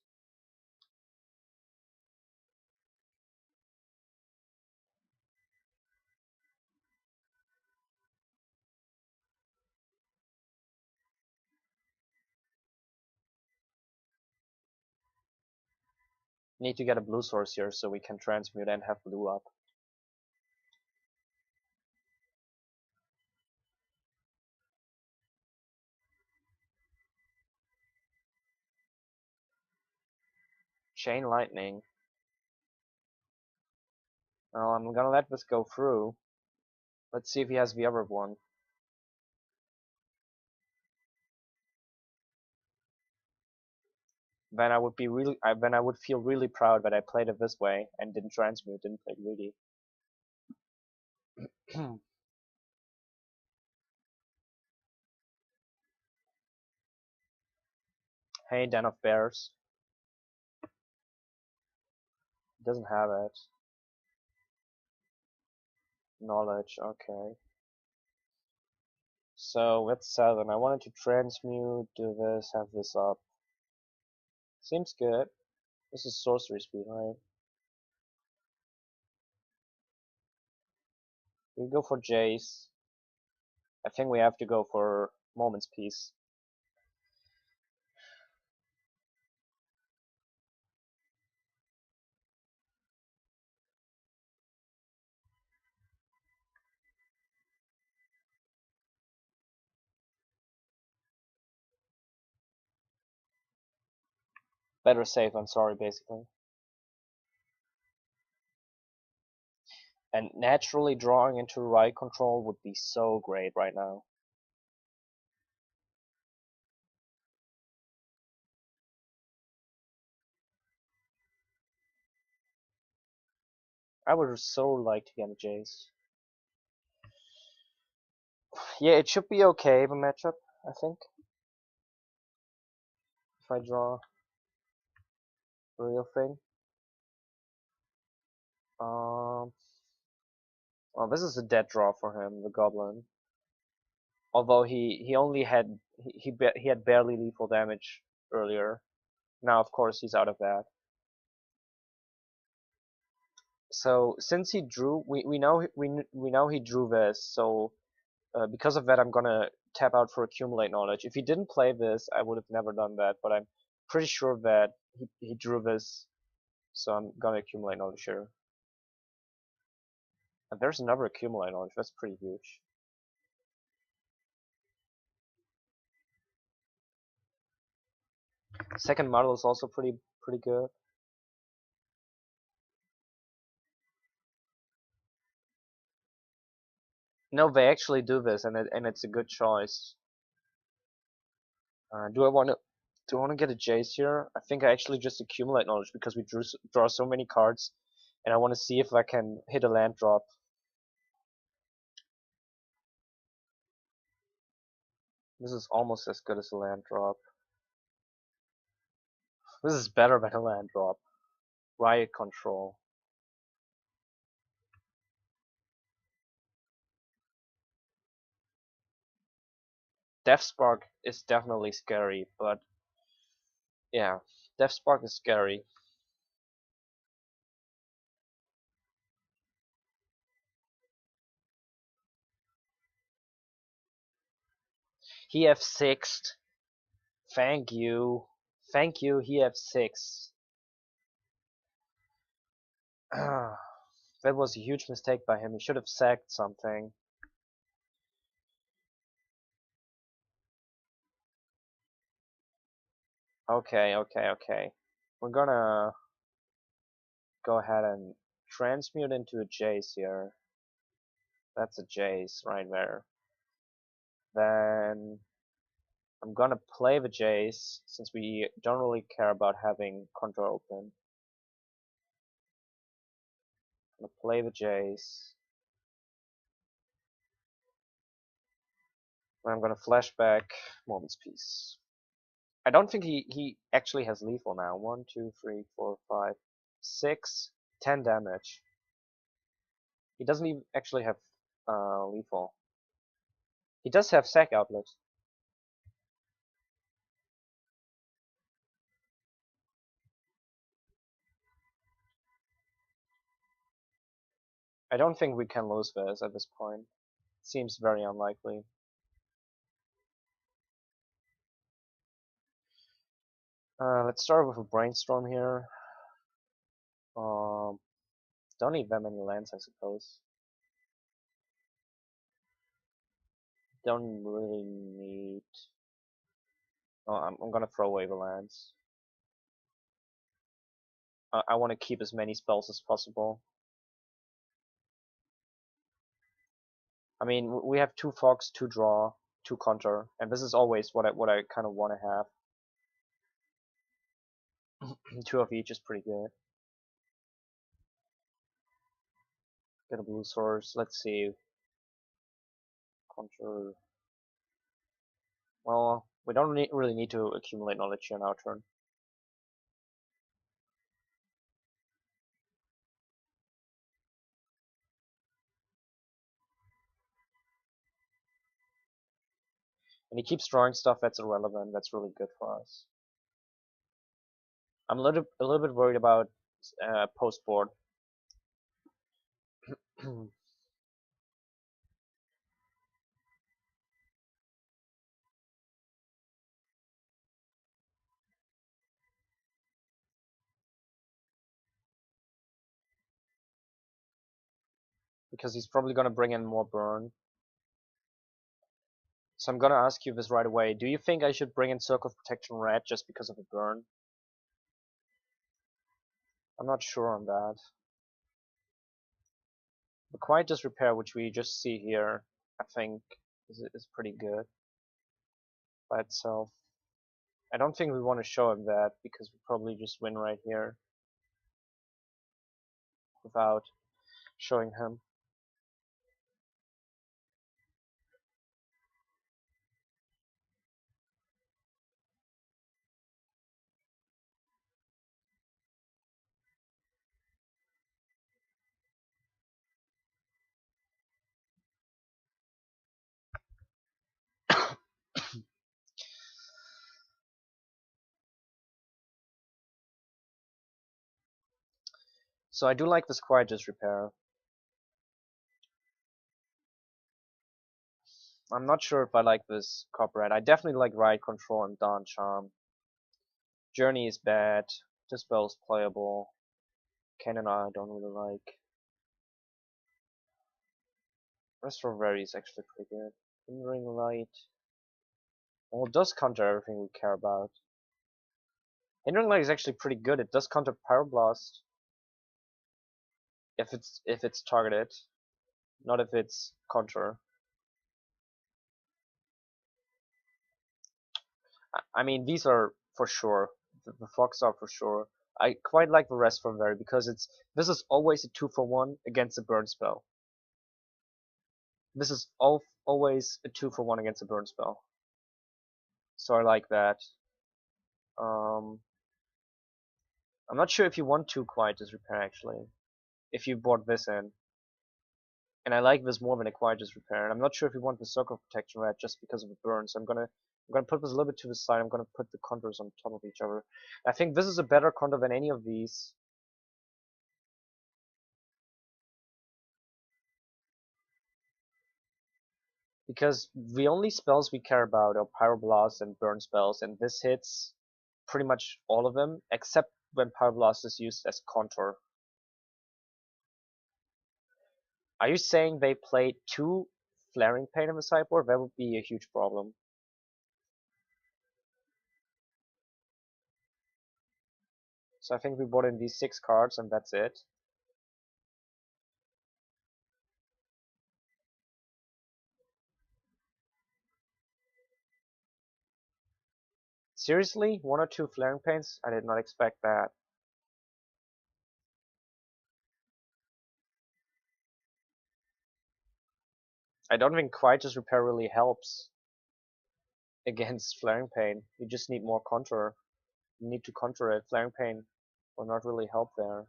Need to get a blue source here so we can transmute and have blue up. Chain Lightning. Well, I'm gonna let this go through. Let's see if he has the other one. Then I would be then I would feel really proud that I played it this way and didn't transmute, didn't play greedy. Hey, Den of Bears. Doesn't have it. Knowledge, okay. So that's 7. I wanted to transmute, do this, have this up. Seems good. This is sorcery speed, right? We go for Jace. I think we have to go for Moment's Peace. Better safe than sorry, basically. And naturally drawing into right control would be so great right now. I would so like to get a Jace. Yeah, it should be okay, the matchup, I think. If I draw the real thing. Well, this is a dead draw for him, the Goblin. Although he only had he had barely lethal damage earlier. Now, of course, he's out of that. So since he drew, we know he drew this. So because of that, I'm gonna tap out for accumulate knowledge. If he didn't play this, I would have never done that. But I'm pretty sure that he drew this, so I'm gonna accumulate knowledge here. And there's another accumulate knowledge. That's pretty huge. Second model is also pretty good. No, they actually do this, and it's a good choice. Do I want to get a Jace here? I think I actually just accumulate knowledge because we draw so many cards, and I want to see if I can hit a land drop. This is almost as good as a land drop. This is better than a land drop. Riot control. Death Spark is definitely scary, but yeah, Death Spark is scary. He F6'd. Thank you. Thank you, he F6. That was a huge mistake by him. He should have sacked something. Okay. We're gonna go ahead and transmute into a Jace here. That's a Jace right there. Then I'm gonna play the Jace since we don't really care about having contra open. I'm gonna play the Jace. And I'm gonna flashback Moment's Peace. I don't think he actually has lethal now. 1, 2, 3, 4, 5, 6, 10 damage. He doesn't even actually have lethal. He does have sack outlet. I don't think we can lose this at this point. Seems very unlikely. Let's start with a brainstorm here. Um, don't need that many lands, I suppose. Don't really need. Oh, I'm gonna throw away the lands. I want to keep as many spells as possible. I mean, we have 2 Fox, 2 Draw, 2 Counter, and this is always what I kind of want to have. 2 of each is pretty good. Get a blue source. Let's see. Counter. Well, We don't really need to accumulate knowledge here on our turn. And he keeps drawing stuff that's irrelevant. That's really good for us. I'm a little bit worried about post board. Because he's probably gonna bring in more burn. So I'm gonna ask you this right away. Do you think I should bring in Circle of Protection Red just because of a burn? I'm not sure on that. The Quiet Disrepair, which we just see here, I think is pretty good by itself. I don't think we want to show him that because we probably just win right here without showing him. So I do like this Quiet Disrepair. I'm not sure if I like this Copperhead. I definitely like Riot Control and Dawn Charm. Journey is bad. Dispel is playable. Cannon I don't really like. Restore Very is actually pretty good. Hindering Light. Well, it does counter everything we care about. Hindering Light is actually pretty good. It does counter Pyroblast. If it's targeted. Not if it's counter. I mean, these are for sure. The fox are for sure. I quite like the rest from Very because this is always a 2-for-1 against a burn spell. This is always a 2-for-1 against a burn spell. So I like that. I'm not sure if you want to Quiet Disrepair actually. If you brought this in. And I like this more than a Quiet Disrepair. And I'm not sure if you want the Circle of Protection Red just because of the burn. So I'm gonna put this a little bit to the side. I'm gonna put the contours on top of each other. I think this is a better contour than any of these. Because the only spells we care about are Pyroblast and Burn spells, and this hits pretty much all of them, except when Pyroblast is used as contour. Are you saying they played 2 Flaring Pain in the sideboard? That would be a huge problem. So I think we brought in these 6 cards and that's it. Seriously? 1 or 2 Flaring Pains? I did not expect that. I don't think Quiet Disrepair really helps against Flaring Pain. You just need more contour. You need to contour it. Flaring Pain will not really help there.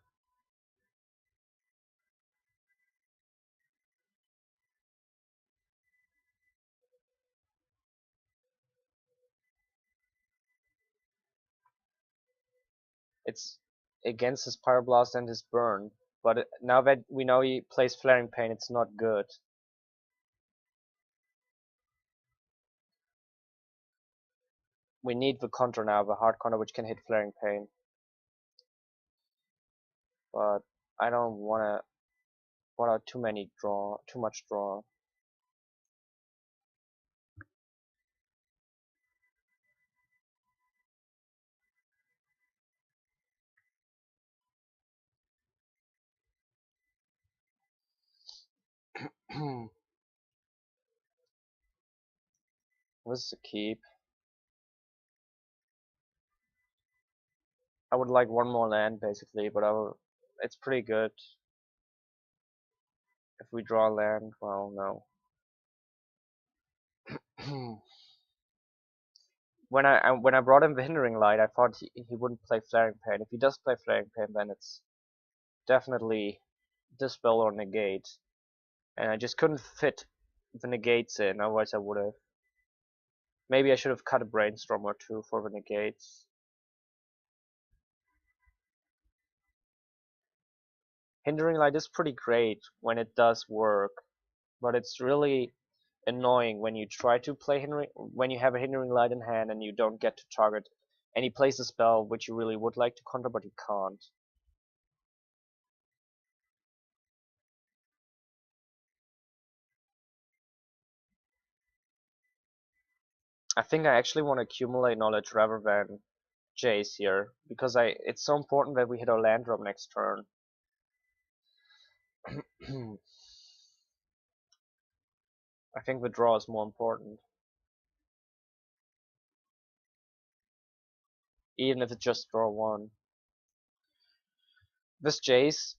It's against his Pyroblast and his Burn, but now that we know he plays Flaring Pain, it's not good. We need the contour now, the hard contour which can hit Flaring Pain. But I don't wanna too much draw. This is a keep. I would like one more land basically, but it's pretty good. If we draw land, well, no. when I brought him the Hindering Light, I thought he wouldn't play Flaring Pain. If he does play Flaring Pain, then it's definitely Dispel or Negate. And I just couldn't fit the negates in, otherwise I would have. Maybe I should have cut a Brainstorm or two for the negates. Hindering Light is pretty great when it does work, but it's really annoying when you try to play when you have a Hindering Light in hand and you don't get to target, and he plays a spell which you really would like to counter, but you can't. I think I actually want to accumulate knowledge rather than Jace here, because it's so important that we hit our land drop next turn. I think the draw is more important. Even if it's just draw one. This Jace,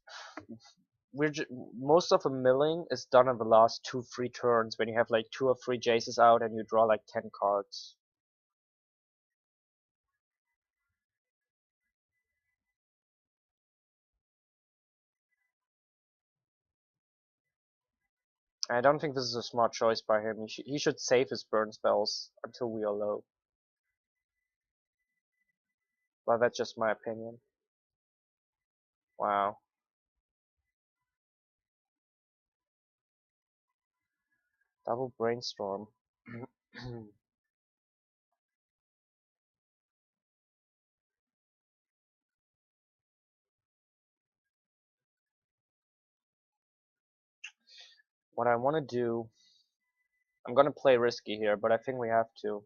most of the milling is done in the last 2-3 turns when you have like 2 or 3 Jaces out and you draw like 10 cards. I don't think this is a smart choice by him. He should save his burn spells until we are low. But that's just my opinion. Wow. Double Brainstorm. What I want to do, I'm gonna play risky here, but I think we have to.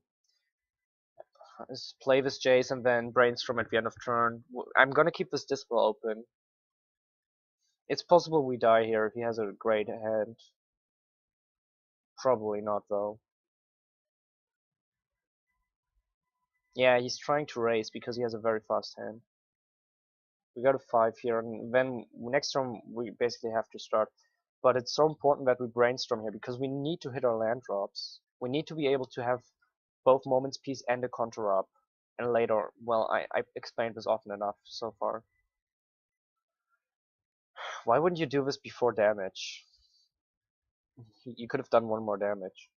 Is play this Jace and then Brainstorm at the end of turn. I'm gonna keep this Dispel open. It's possible we die here if he has a great hand. Probably not though. Yeah, he's trying to raise because he has a very fast hand. We got a 5 here, and then next turn we basically have to start. But it's so important that we Brainstorm here because we need to hit our land drops. We need to be able to have both Moment's Peace and a counter up. And later, well, I explained this often enough so far. Why wouldn't you do this before damage? You could have done one more damage.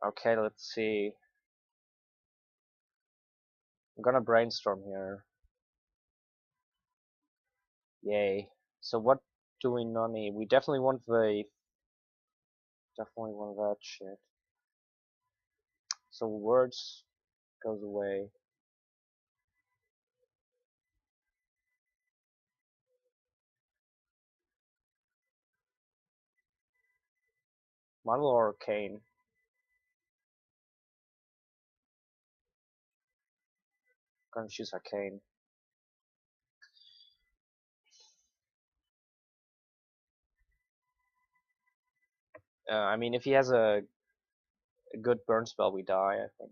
Okay, let's see. I'm gonna Brainstorm here. Yay. So what do we not need? We definitely want that shit. So words goes away. Model or Arcane? Gonna choose Arcane. I mean, if he has a good burn spell, we die, I think.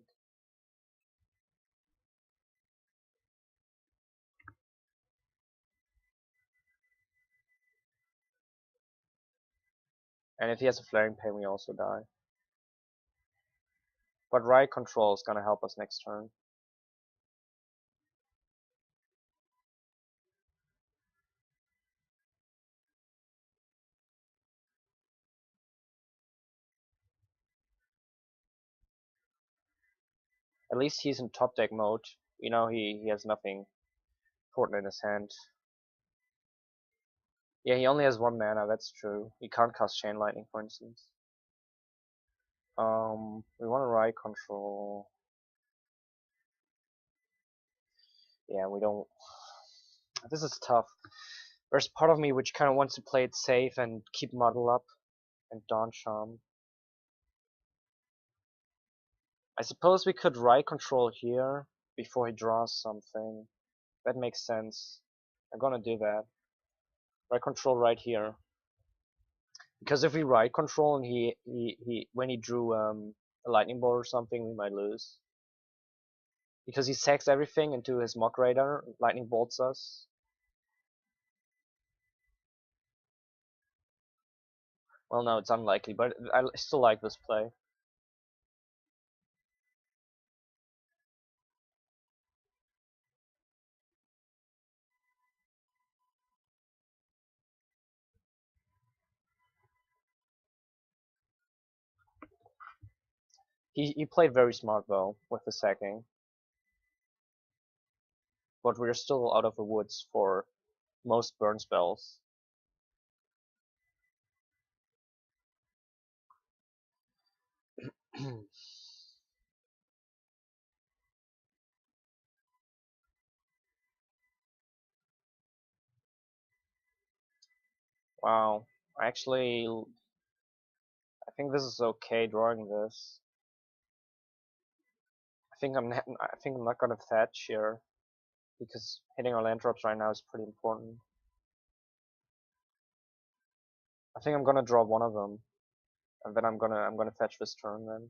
And if he has a Flaring Pain, we also die. But Riot Control is gonna help us next turn. At least he's in top deck mode. You know, he has nothing important in his hand. Yeah, he only has 1 mana, that's true. He can't cast Chain Lightning, for instance. We want to Riot Control. Yeah, we don't. This is tough. There's part of me which kind of wants to play it safe and keep Muddle up and Dawn Charm. I suppose we could Riot Control here before he draws something. That makes sense. I'm gonna do that. Right control right here. Because if we right control and he when he drew a lightning bolt or something, we might lose. Because he sacks everything into his mock radar, lightning bolts us. Well, no, it's unlikely, but I still like this play. He played very smart though with the sacking, but we're still out of the woods for most burn spells. Wow, actually, I think this is okay drawing this. I think I'm not gonna fetch here because hitting our land drops right now is pretty important. I think I'm gonna draw one of them, and then I'm gonna fetch this turn then.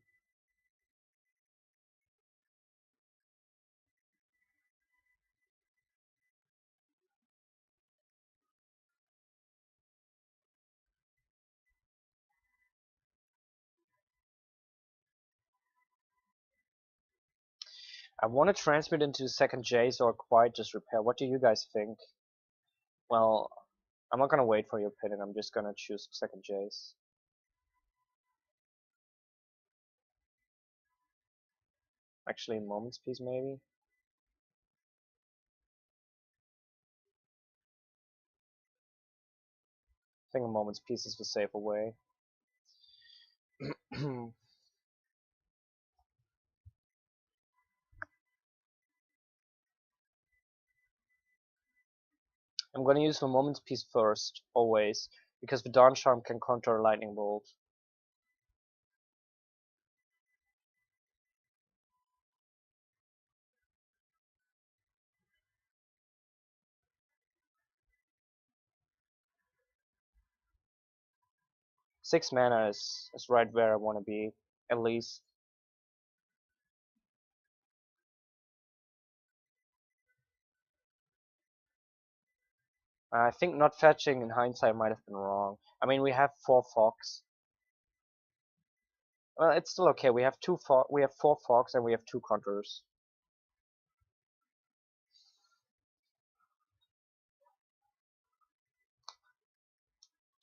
I want to transmit into second Jace or quiet just repair. What do you guys think? Well, I'm not gonna wait for your opinion. I'm just gonna choose second Jace. Actually, Moment's Peace maybe. I think a Moment's Peace is the safer way. I'm gonna use the Moment's Peace first, always, because the Dawn Charm can counter a Lightning Bolt. Six mana is right where I want to be, at least. I think not fetching in hindsight might have been wrong. I mean, we have 4 Fox. Well, it's still okay. We have 4 Fox and we have 2 counters.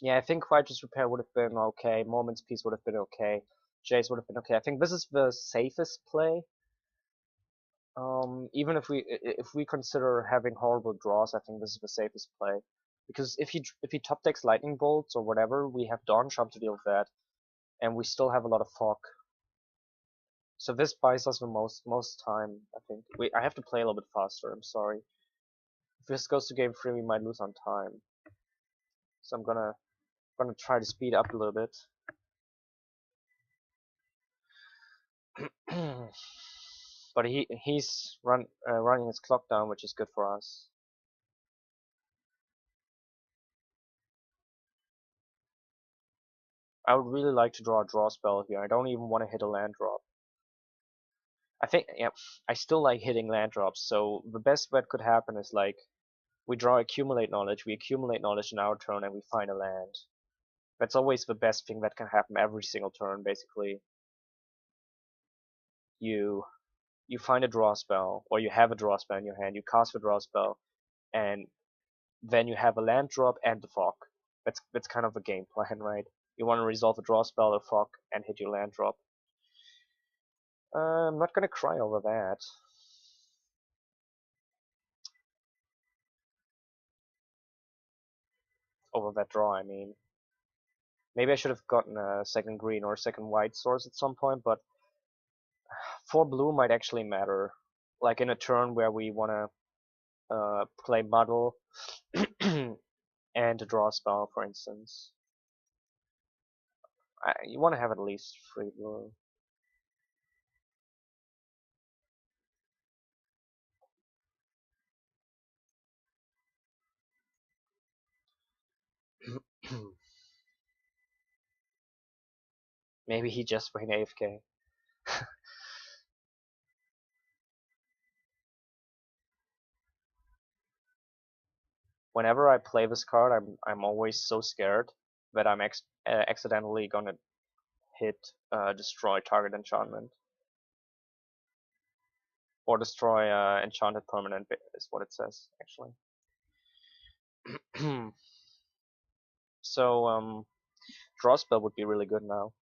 Yeah, I think Righteous Repair would have been okay. Moment's Peace would have been okay. Jace would have been okay. I think this is the safest play. Even if we consider having horrible draws, I think this is the safest play. Because if he top decks Lightning Bolts or whatever, we have Dawn Charm to deal with that, and we still have a lot of fog. So this buys us the most time. I think I have to play a little bit faster. I'm sorry. If this goes to game 3, we might lose on time. So I'm gonna try to speed up a little bit. But he's running his clock down, which is good for us. I would really like to draw a draw spell here. I don't even want to hit a land drop. I think, yeah, I still like hitting land drops. So the best that could happen is like we draw accumulate knowledge, we accumulate knowledge in our turn, and we find a land. That's always the best thing that can happen every single turn. Basically, you find a draw spell, or you have a draw spell in your hand. You cast the draw spell, and then you have a land drop and the fog. That's kind of the game plan, right? You want to resolve a draw spell, a fog, and hit your land drop. I'm not gonna cry over that. Over that draw, I mean. Maybe I should have gotten a second green or a second white source at some point, but 4 blue might actually matter. Like in a turn where we want to play muddle and a draw spell, for instance. You want to have at least 3 blue. Maybe he just went AFK. Whenever I play this card, I'm always so scared that I'm accidentally gonna hit destroy target enchantment or destroy enchanted permanent is what it says actually. So draw spell would be really good now.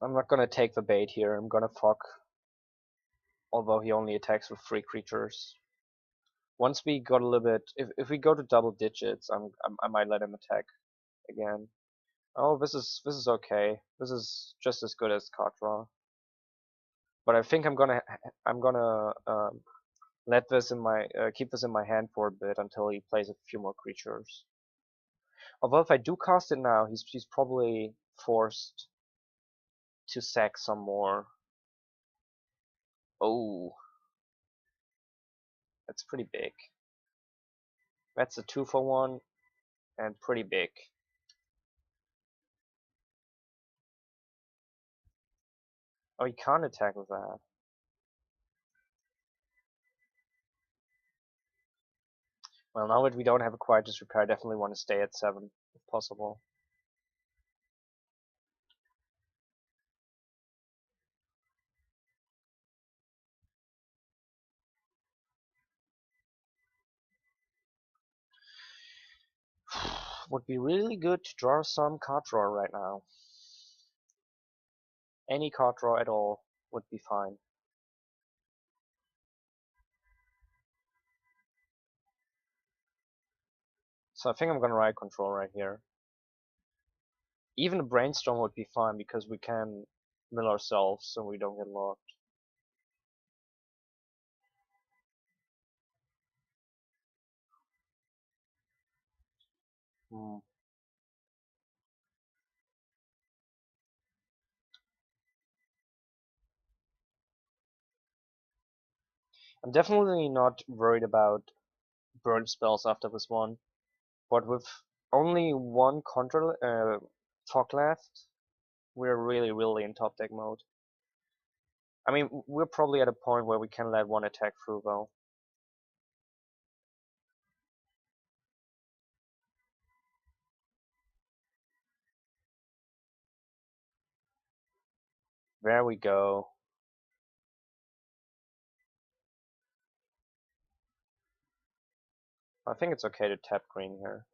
I'm not gonna take the bait here. I'm gonna fuck. Although he only attacks with 3 creatures. Once we got a little bit, if we go to double digits, I might let him attack again. Oh, this is okay. This is just as good as card draw. But I think I'm gonna let this in my keep this in my hand for a bit until he plays a few more creatures. Although if I do cast it now, he's probably forced to sack some more. Oh, that's pretty big. That's a 2-for-1 and pretty big. Oh, he can't attack with that. Well, now that we don't have a quiet disrepair, I definitely want to stay at 7 if possible. Would be really good to draw some card draw right now. Any card draw at all would be fine. So I think I'm gonna ride control right here. Even a brainstorm would be fine because we can mill ourselves so we don't get locked. Hmm. I'm definitely not worried about burn spells after this one, but with only one control fog left, we're really in top deck mode. I mean, we're probably at a point where we can let one attack through though. There we go. I think it's okay to tap green here.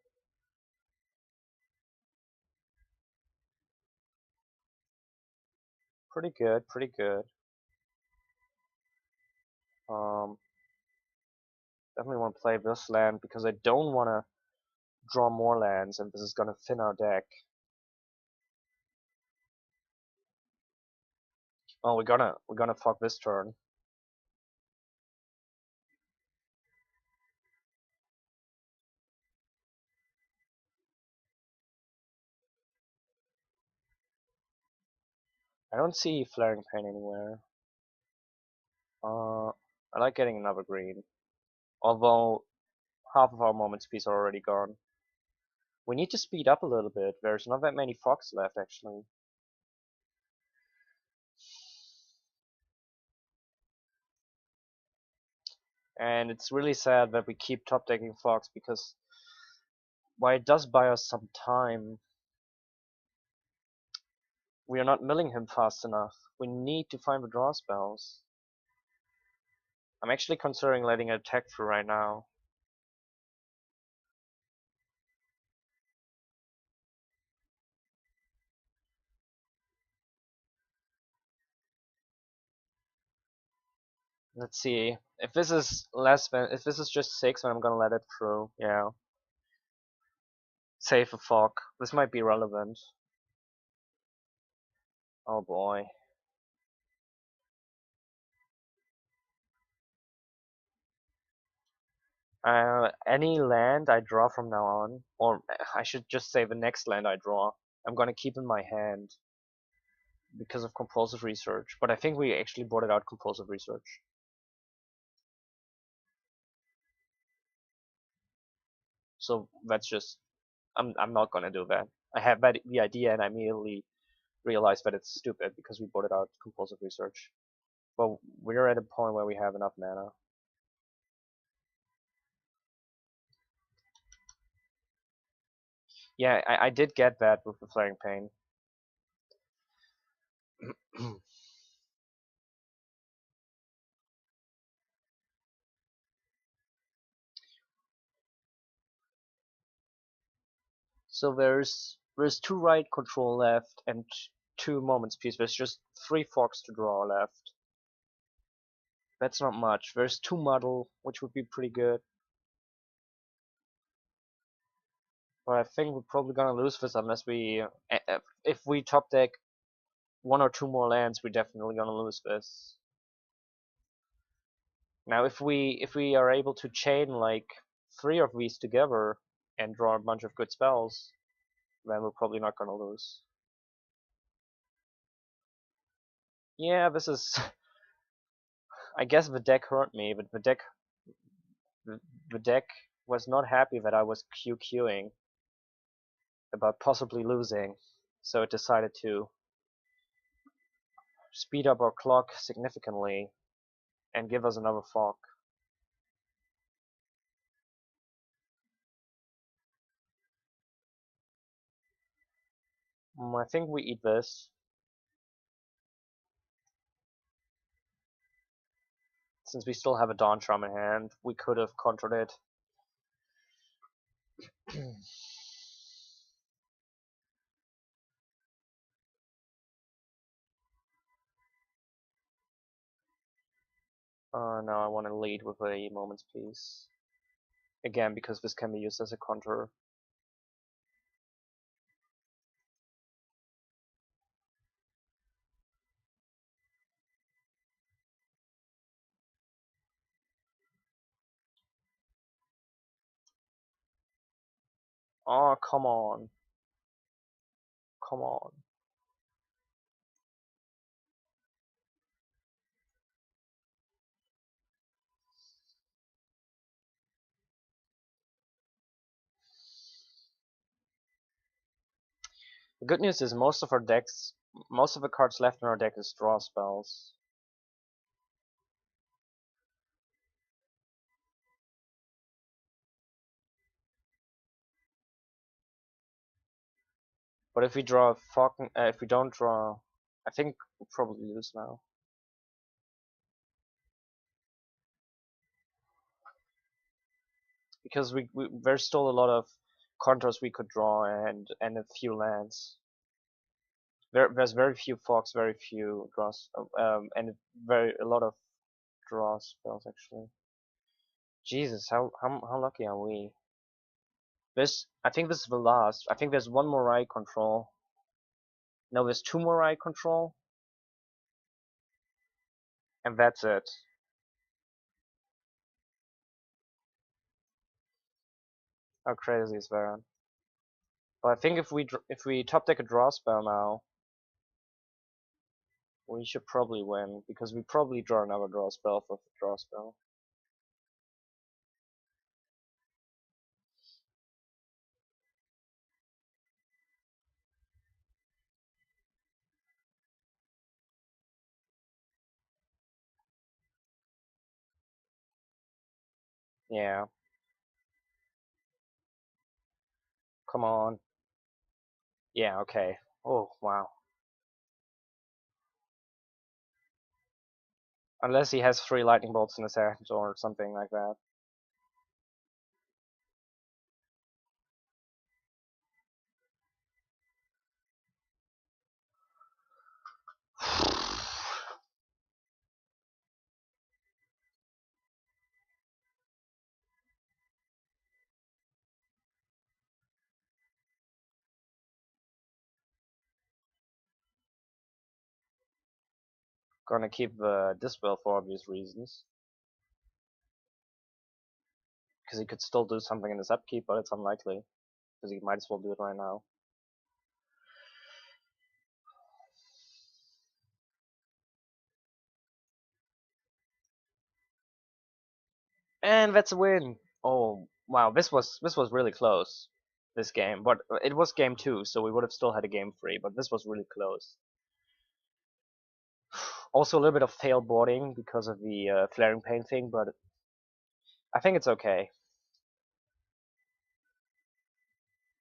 Pretty good, pretty good. Um, Definitely want to play this land because I don't want to draw more lands, and this is gonna thin our deck. Oh, we're gonna fuck this turn. I don't see Flaring Pain anywhere. I like getting another green. Although half of our moment speeds are already gone. We need to speed up a little bit. There's not that many fogs left actually. And it's really sad that we keep top decking fogs because while it does buy us some time, we are not milling him fast enough. We need to find the draw spells. I'm actually considering letting it attack through right now. Let's see. If this is less than, if this is just 6, then I'm gonna let it through. Yeah. Save a fog. This might be relevant. Oh boy. Any land I draw from now on, or I should just say the next land I draw, I'm gonna keep in my hand because of compulsive research. But I think we actually brought it out compulsive research. So that's just I'm not gonna do that. I have the idea and I immediately realized that it's stupid because we bought it out compulsive research. But we're at a point where we have enough mana. Yeah, I did get that with the Flaring Pain. So there's two right control left and two moments piece. There's just three forks to draw left. That's not much. There's two muddle, which would be pretty good. But I think we're probably gonna lose this unless we if we top deck one or two more lands, we're definitely gonna lose this. Now if we are able to chain like three of these together and draw a bunch of good spells, then we're probably not gonna lose. Yeah, this is I guess the deck hurt me, but the deck was not happy that I was QQing about possibly losing, so it decided to speed up our clock significantly and give us another fork. I think we eat this. Since we still have a Dawn Charm in hand, we could have countered it. Now I want to lead with a Moment's Peace. Again, because this can be used as a counter. Oh, come on. Come on. The good news is most of the cards left in our deck is draw spells. But if we draw if we don't draw, I think we'll probably lose now. Because there's still a lot of counters we could draw and a few lands. There's very few forks, very few draws, and a lot of draw spells actually. Jesus, how lucky are we? I think this is the last. I think there's one more right control. No, there's two more right control, and that's it. How crazy is that? But I think if we top deck a draw spell now, we should probably win because we probably draw another draw spell for the draw spell. Yeah. Come on. Yeah. Okay. Oh wow. Unless he has three lightning bolts in his hand or something like that. Gonna keep this spell for obvious reasons. Because he could still do something in his upkeep, but it's unlikely. Because he might as well do it right now. And that's a win! Oh, Wow, this was really close. This game, but it was game 2, so we would have still had a game 3. But this was really close. Also a little bit of fail boarding because of the flaring pain thing, but I think it's okay.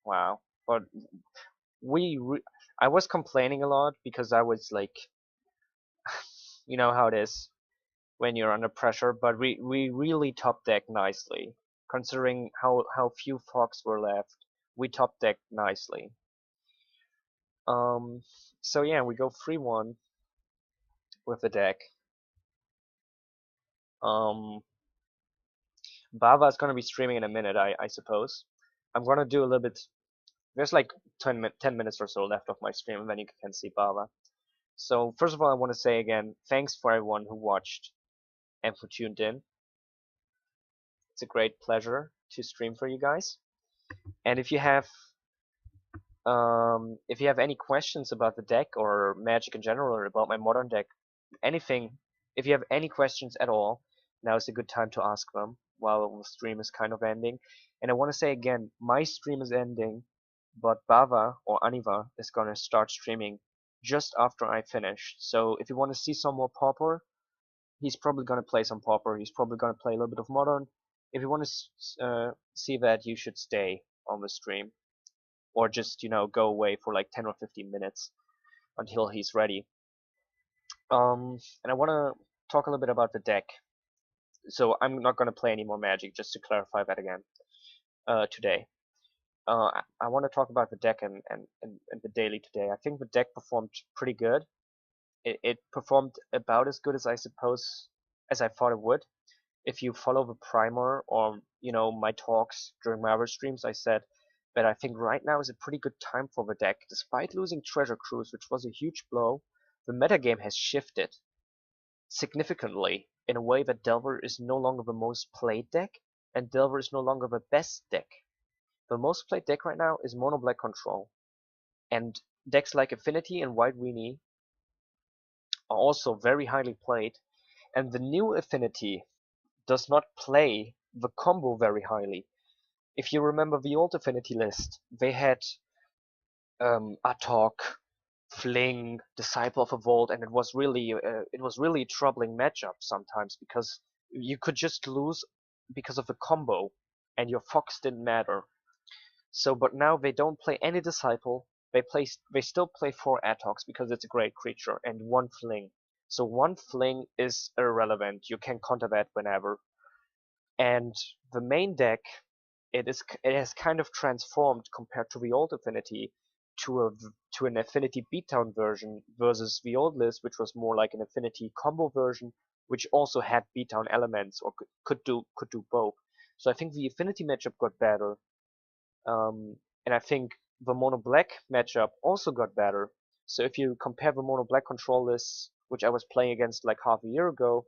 Wow, but I was complaining a lot because I was like, you know how it is when you're under pressure, but we really top decked nicely. Considering how few fogs were left, we top decked nicely. Um, so yeah, we go 3-1 with the deck. Um, Bava is gonna be streaming in a minute, I suppose. I'm gonna do a little bit. There's like 10 minutes or so left of my stream, and then you can see Bava. So first of all, I want to say again, thanks for everyone who watched and who tuned in. It's a great pleasure to stream for you guys. And if you have any questions about the deck or Magic in general or about my modern deck, anything, if you have any questions at all, now is a good time to ask them while the stream is kind of ending. And I want to say again, my stream is ending, but Bava or Aniva is gonna start streaming just after I finish. So if you want to see some more Pauper, he's probably gonna play some Pauper. He's probably gonna play a little bit of Modern. If you want to see that, you should stay on the stream, or just go away for like 10 or 15 minutes until he's ready. And I want to talk a little bit about the deck. So I'm not gonna play any more Magic, just to clarify that again today. I want to talk about the deck and the daily today. I think the deck performed pretty good. It performed about as good as I suppose as I thought it would. If you follow the primer or my talks during my other streams, I said that I think right now is a pretty good time for the deck. Despite losing Treasure Cruise, which was a huge blow, the metagame has shifted significantly in a way that Delver is no longer the most played deck, and Delver is no longer the best deck. The most played deck right now is Mono Black Control, and decks like Affinity and White Weenie are also very highly played, and the new Affinity does not play the combo very highly. If you remember the old Affinity list, they had Atok, Fling, Disciple of a Vault, and it was really a troubling matchup sometimes because you could just lose because of the combo, and your Fox didn't matter. So, but now they don't play any Disciple. They still play 4 Atoks because it's a great creature and 1 Fling. So 1 Fling is irrelevant. You can counter that whenever. And the main deck, it has kind of transformed compared to the old Affinity to an Affinity beatdown version versus the old list, which was more like an Affinity combo version, which also had beatdown elements or could do both. So I think the Affinity matchup got better, and I think the Mono Black matchup also got better. So if you compare the Mono Black control lists, which I was playing against like half a year ago,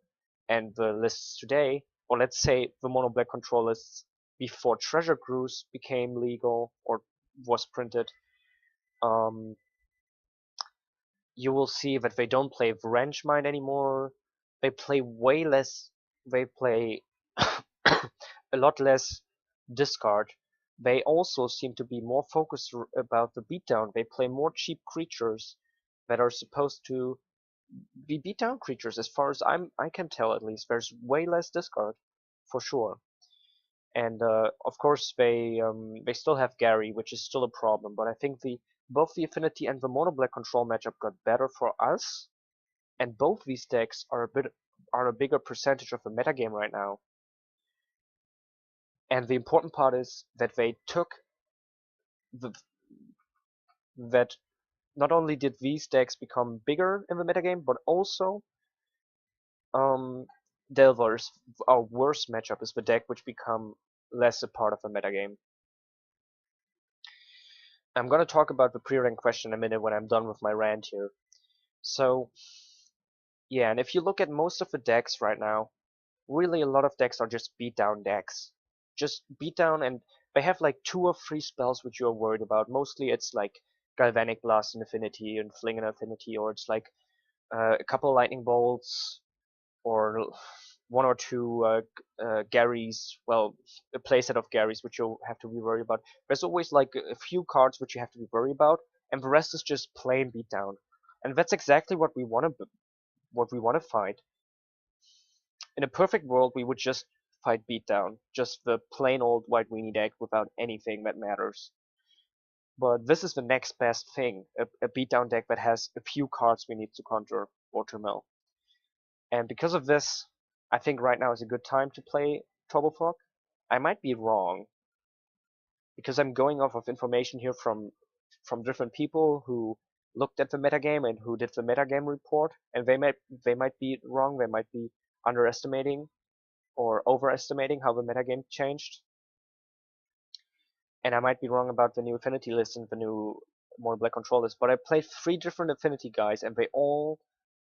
and the lists today, or let's say the Mono Black control lists before Treasure Cruise became legal or was printed, um, you will see that they don't play Wrench Mind anymore. They play way less. They play a lot less discard. They also seem to be more focused about the beatdown. They play more cheap creatures that are supposed to be beatdown creatures. As far as I can tell, at least, there's way less discard, for sure. And of course, they still have Gary, which is still a problem. But I think both the Affinity and the Mono Black control matchup got better for us, and both these decks are a bigger percentage of the metagame right now. And the important part is that they took that not only did these decks become bigger in the metagame, but also Delver's, our worst matchup, is the deck which become less a part of the metagame. I'm gonna talk about the pre-rank question in a minute when I'm done with my rant here. So, yeah, and if you look at most of the decks right now, really a lot of decks are just beatdown decks. Just beatdown, and they have like 2 or 3 spells which you're worried about. Mostly it's like Galvanic Blast in Affinity and Fling in Affinity, or it's like a couple Lightning Bolts, or one or two Garys, well, a playset of Garys which you'll have to be worried about. There's always like a few cards which you have to be worried about, and the rest is just plain beatdown. And that's exactly what we want to fight. In a perfect world, we would just fight beatdown, just the plain old white weenie deck without anything that matters. But this is the next best thing, a beatdown deck that has a few cards we need to counter or to mill. And because of this, I think right now is a good time to play Turbofog. I might be wrong, because I'm going off of information here from different people who looked at the metagame and who did the metagame report, and they might be wrong, they might be underestimating or overestimating how the metagame changed. And I might be wrong about the new affinity list and the new Mono Black control list, but I played 3 different affinity guys and they all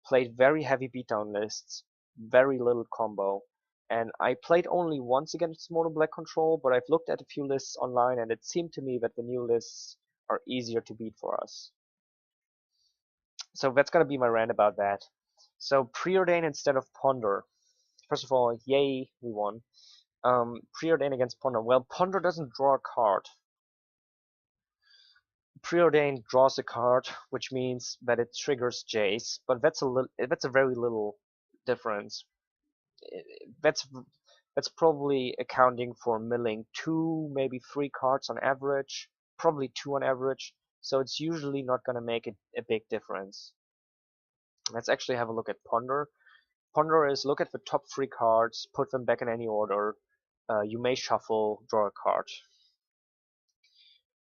played very heavy beatdown lists, very little combo. And I played only once against Mono Black control, but I've looked at a few lists online and it seemed to me that the new lists are easier to beat for us. So that's gonna be my rant about that. So Preordain instead of Ponder. First of all, yay, we won. Preordain against Ponder. Well, Ponder doesn't draw a card. Preordain draws a card, which means that it triggers Jace, but that's a very little difference. That's probably accounting for milling 2, maybe 3 cards on average, probably 2 on average. So it's usually not gonna make a big difference. Let's actually have a look at Ponder. Ponder is look at the top 3 cards, put them back in any order. You may shuffle, draw a card.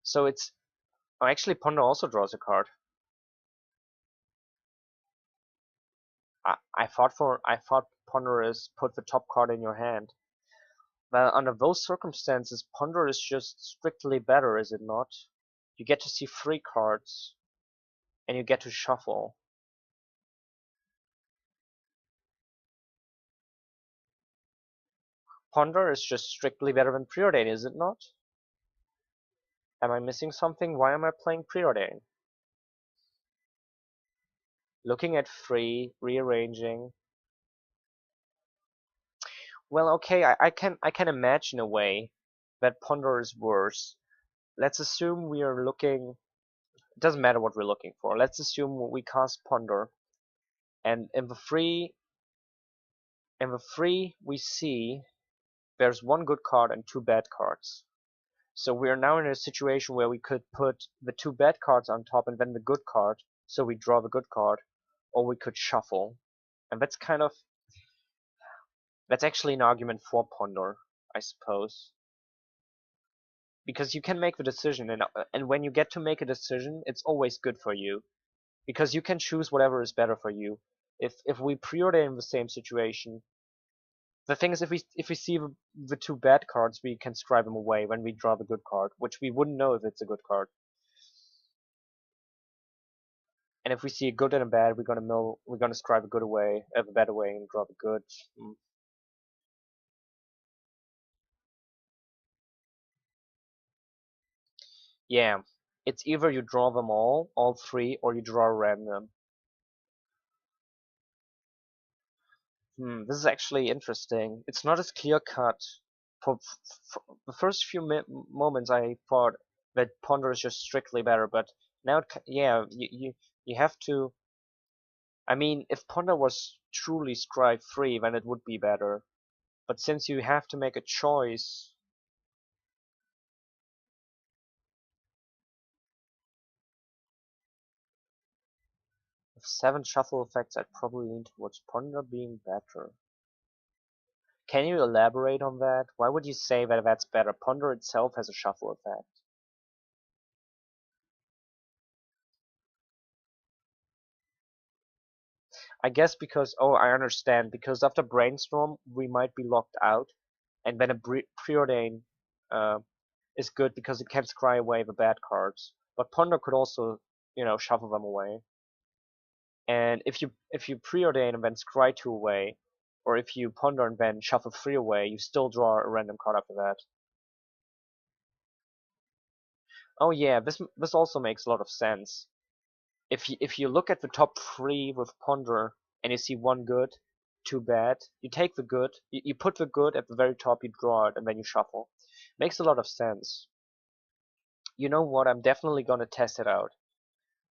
So it's actually Ponder also draws a card. I thought Ponder is put the top card in your hand. Well, under those circumstances, Ponder is just strictly better, is it not? You get to see 3 cards, and you get to shuffle. Ponder is just strictly better than Preordain, is it not? Am I missing something? Why am I playing Preordain? Looking at 3, rearranging. Well, okay, I can imagine a way that Ponder is worse. Let's assume we are looking. It doesn't matter what we're looking for. Let's assume we cast Ponder, and in the 3 we see there's 1 good card and 2 bad cards. So we are now in a situation where we could put the 2 bad cards on top and then the good card, so we draw the good card, or we could shuffle. And that's actually an argument for Ponder, I suppose. Because you can make the decision, and when you get to make a decision, it's always good for you. Because you can choose whatever is better for you. If we preordain the same situation, the thing is, if we see the 2 bad cards, we can scribe them away when we draw the good card, which we wouldn't know if it's a good card. And if we see a good and a bad, we're gonna scribe a good away, a bad away, and draw the good. Yeah, it's either you draw them all 3, or you draw a random. This is actually interesting. It's not as clear cut. For the first few moments, I thought that Ponder is just strictly better, but now, yeah, you have to. I mean, if Ponder was truly scribe free, then it would be better. But since you have to make a choice, with 7 shuffle effects, I'd probably lean towards Ponder being better. Can you elaborate on that? Why would you say that that's better? Ponder itself has a shuffle effect. I guess because, oh, I understand, because after Brainstorm, we might be locked out, and then a Preordain is good because it can scry away the bad cards. But Ponder could also, shuffle them away. And if you Preordain and then scry 2 away, or if you Ponder and then shuffle 3 away, you still draw a random card after that. Oh yeah, this also makes a lot of sense. If you look at the top 3 with Ponder and you see 1 good, too bad. You take the good, you put the good at the very top, you draw it, and then you shuffle. Makes a lot of sense. You know what? I'm definitely gonna test it out.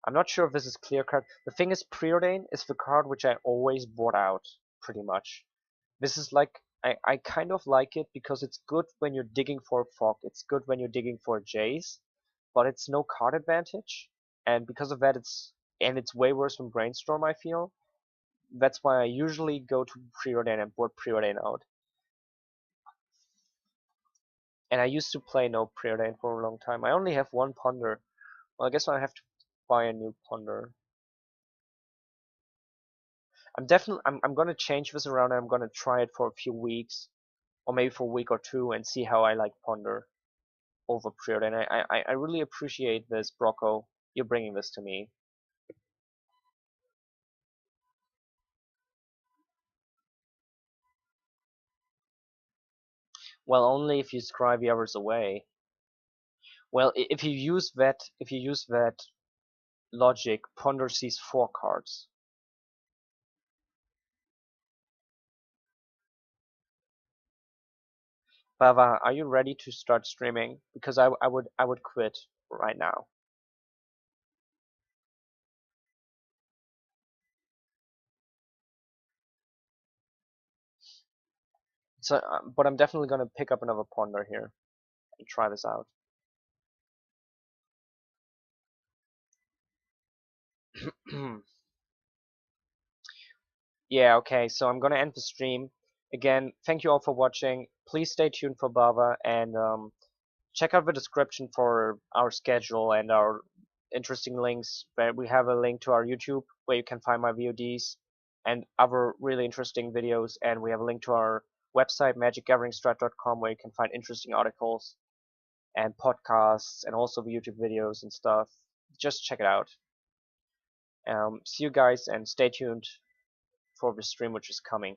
I'm not sure if this is clear cut. The thing is, Preordain is the card which I always bought out, pretty much. This is like, I kind of like it because it's good when you're digging for a fog. It's good when you're digging for a Jace, but it's no card advantage. And because of that, it's way worse than Brainstorm, I feel. That's why I usually go to Preordain and board Preordain out. And I used to play no Preordain for a long time. I only have one Ponder. Well, I guess I have to buy a new Ponder. I'm gonna change this around and I'm gonna try it for a few weeks, or maybe for a week or two, and see how I like Ponder over Preordain. I really appreciate this, Brocco. You're bringing this to me. Well, only if you scry the others away. Well, if you use that logic, Ponder sees 4 cards. Bava, are you ready to start streaming? Because I would quit right now. So, but I'm definitely gonna pick up another Ponder here and try this out. Yeah, okay, so I'm gonna end the stream. Again, thank you all for watching. Please stay tuned for Bava and check out the description for our schedule and our interesting links. Where we have a link to our YouTube where you can find my VODs and other really interesting videos, and we have a link to our website magicgatheringstrat.com where you can find interesting articles and podcasts and also the YouTube videos and stuff. Just check it out. See you guys and stay tuned for the stream which is coming.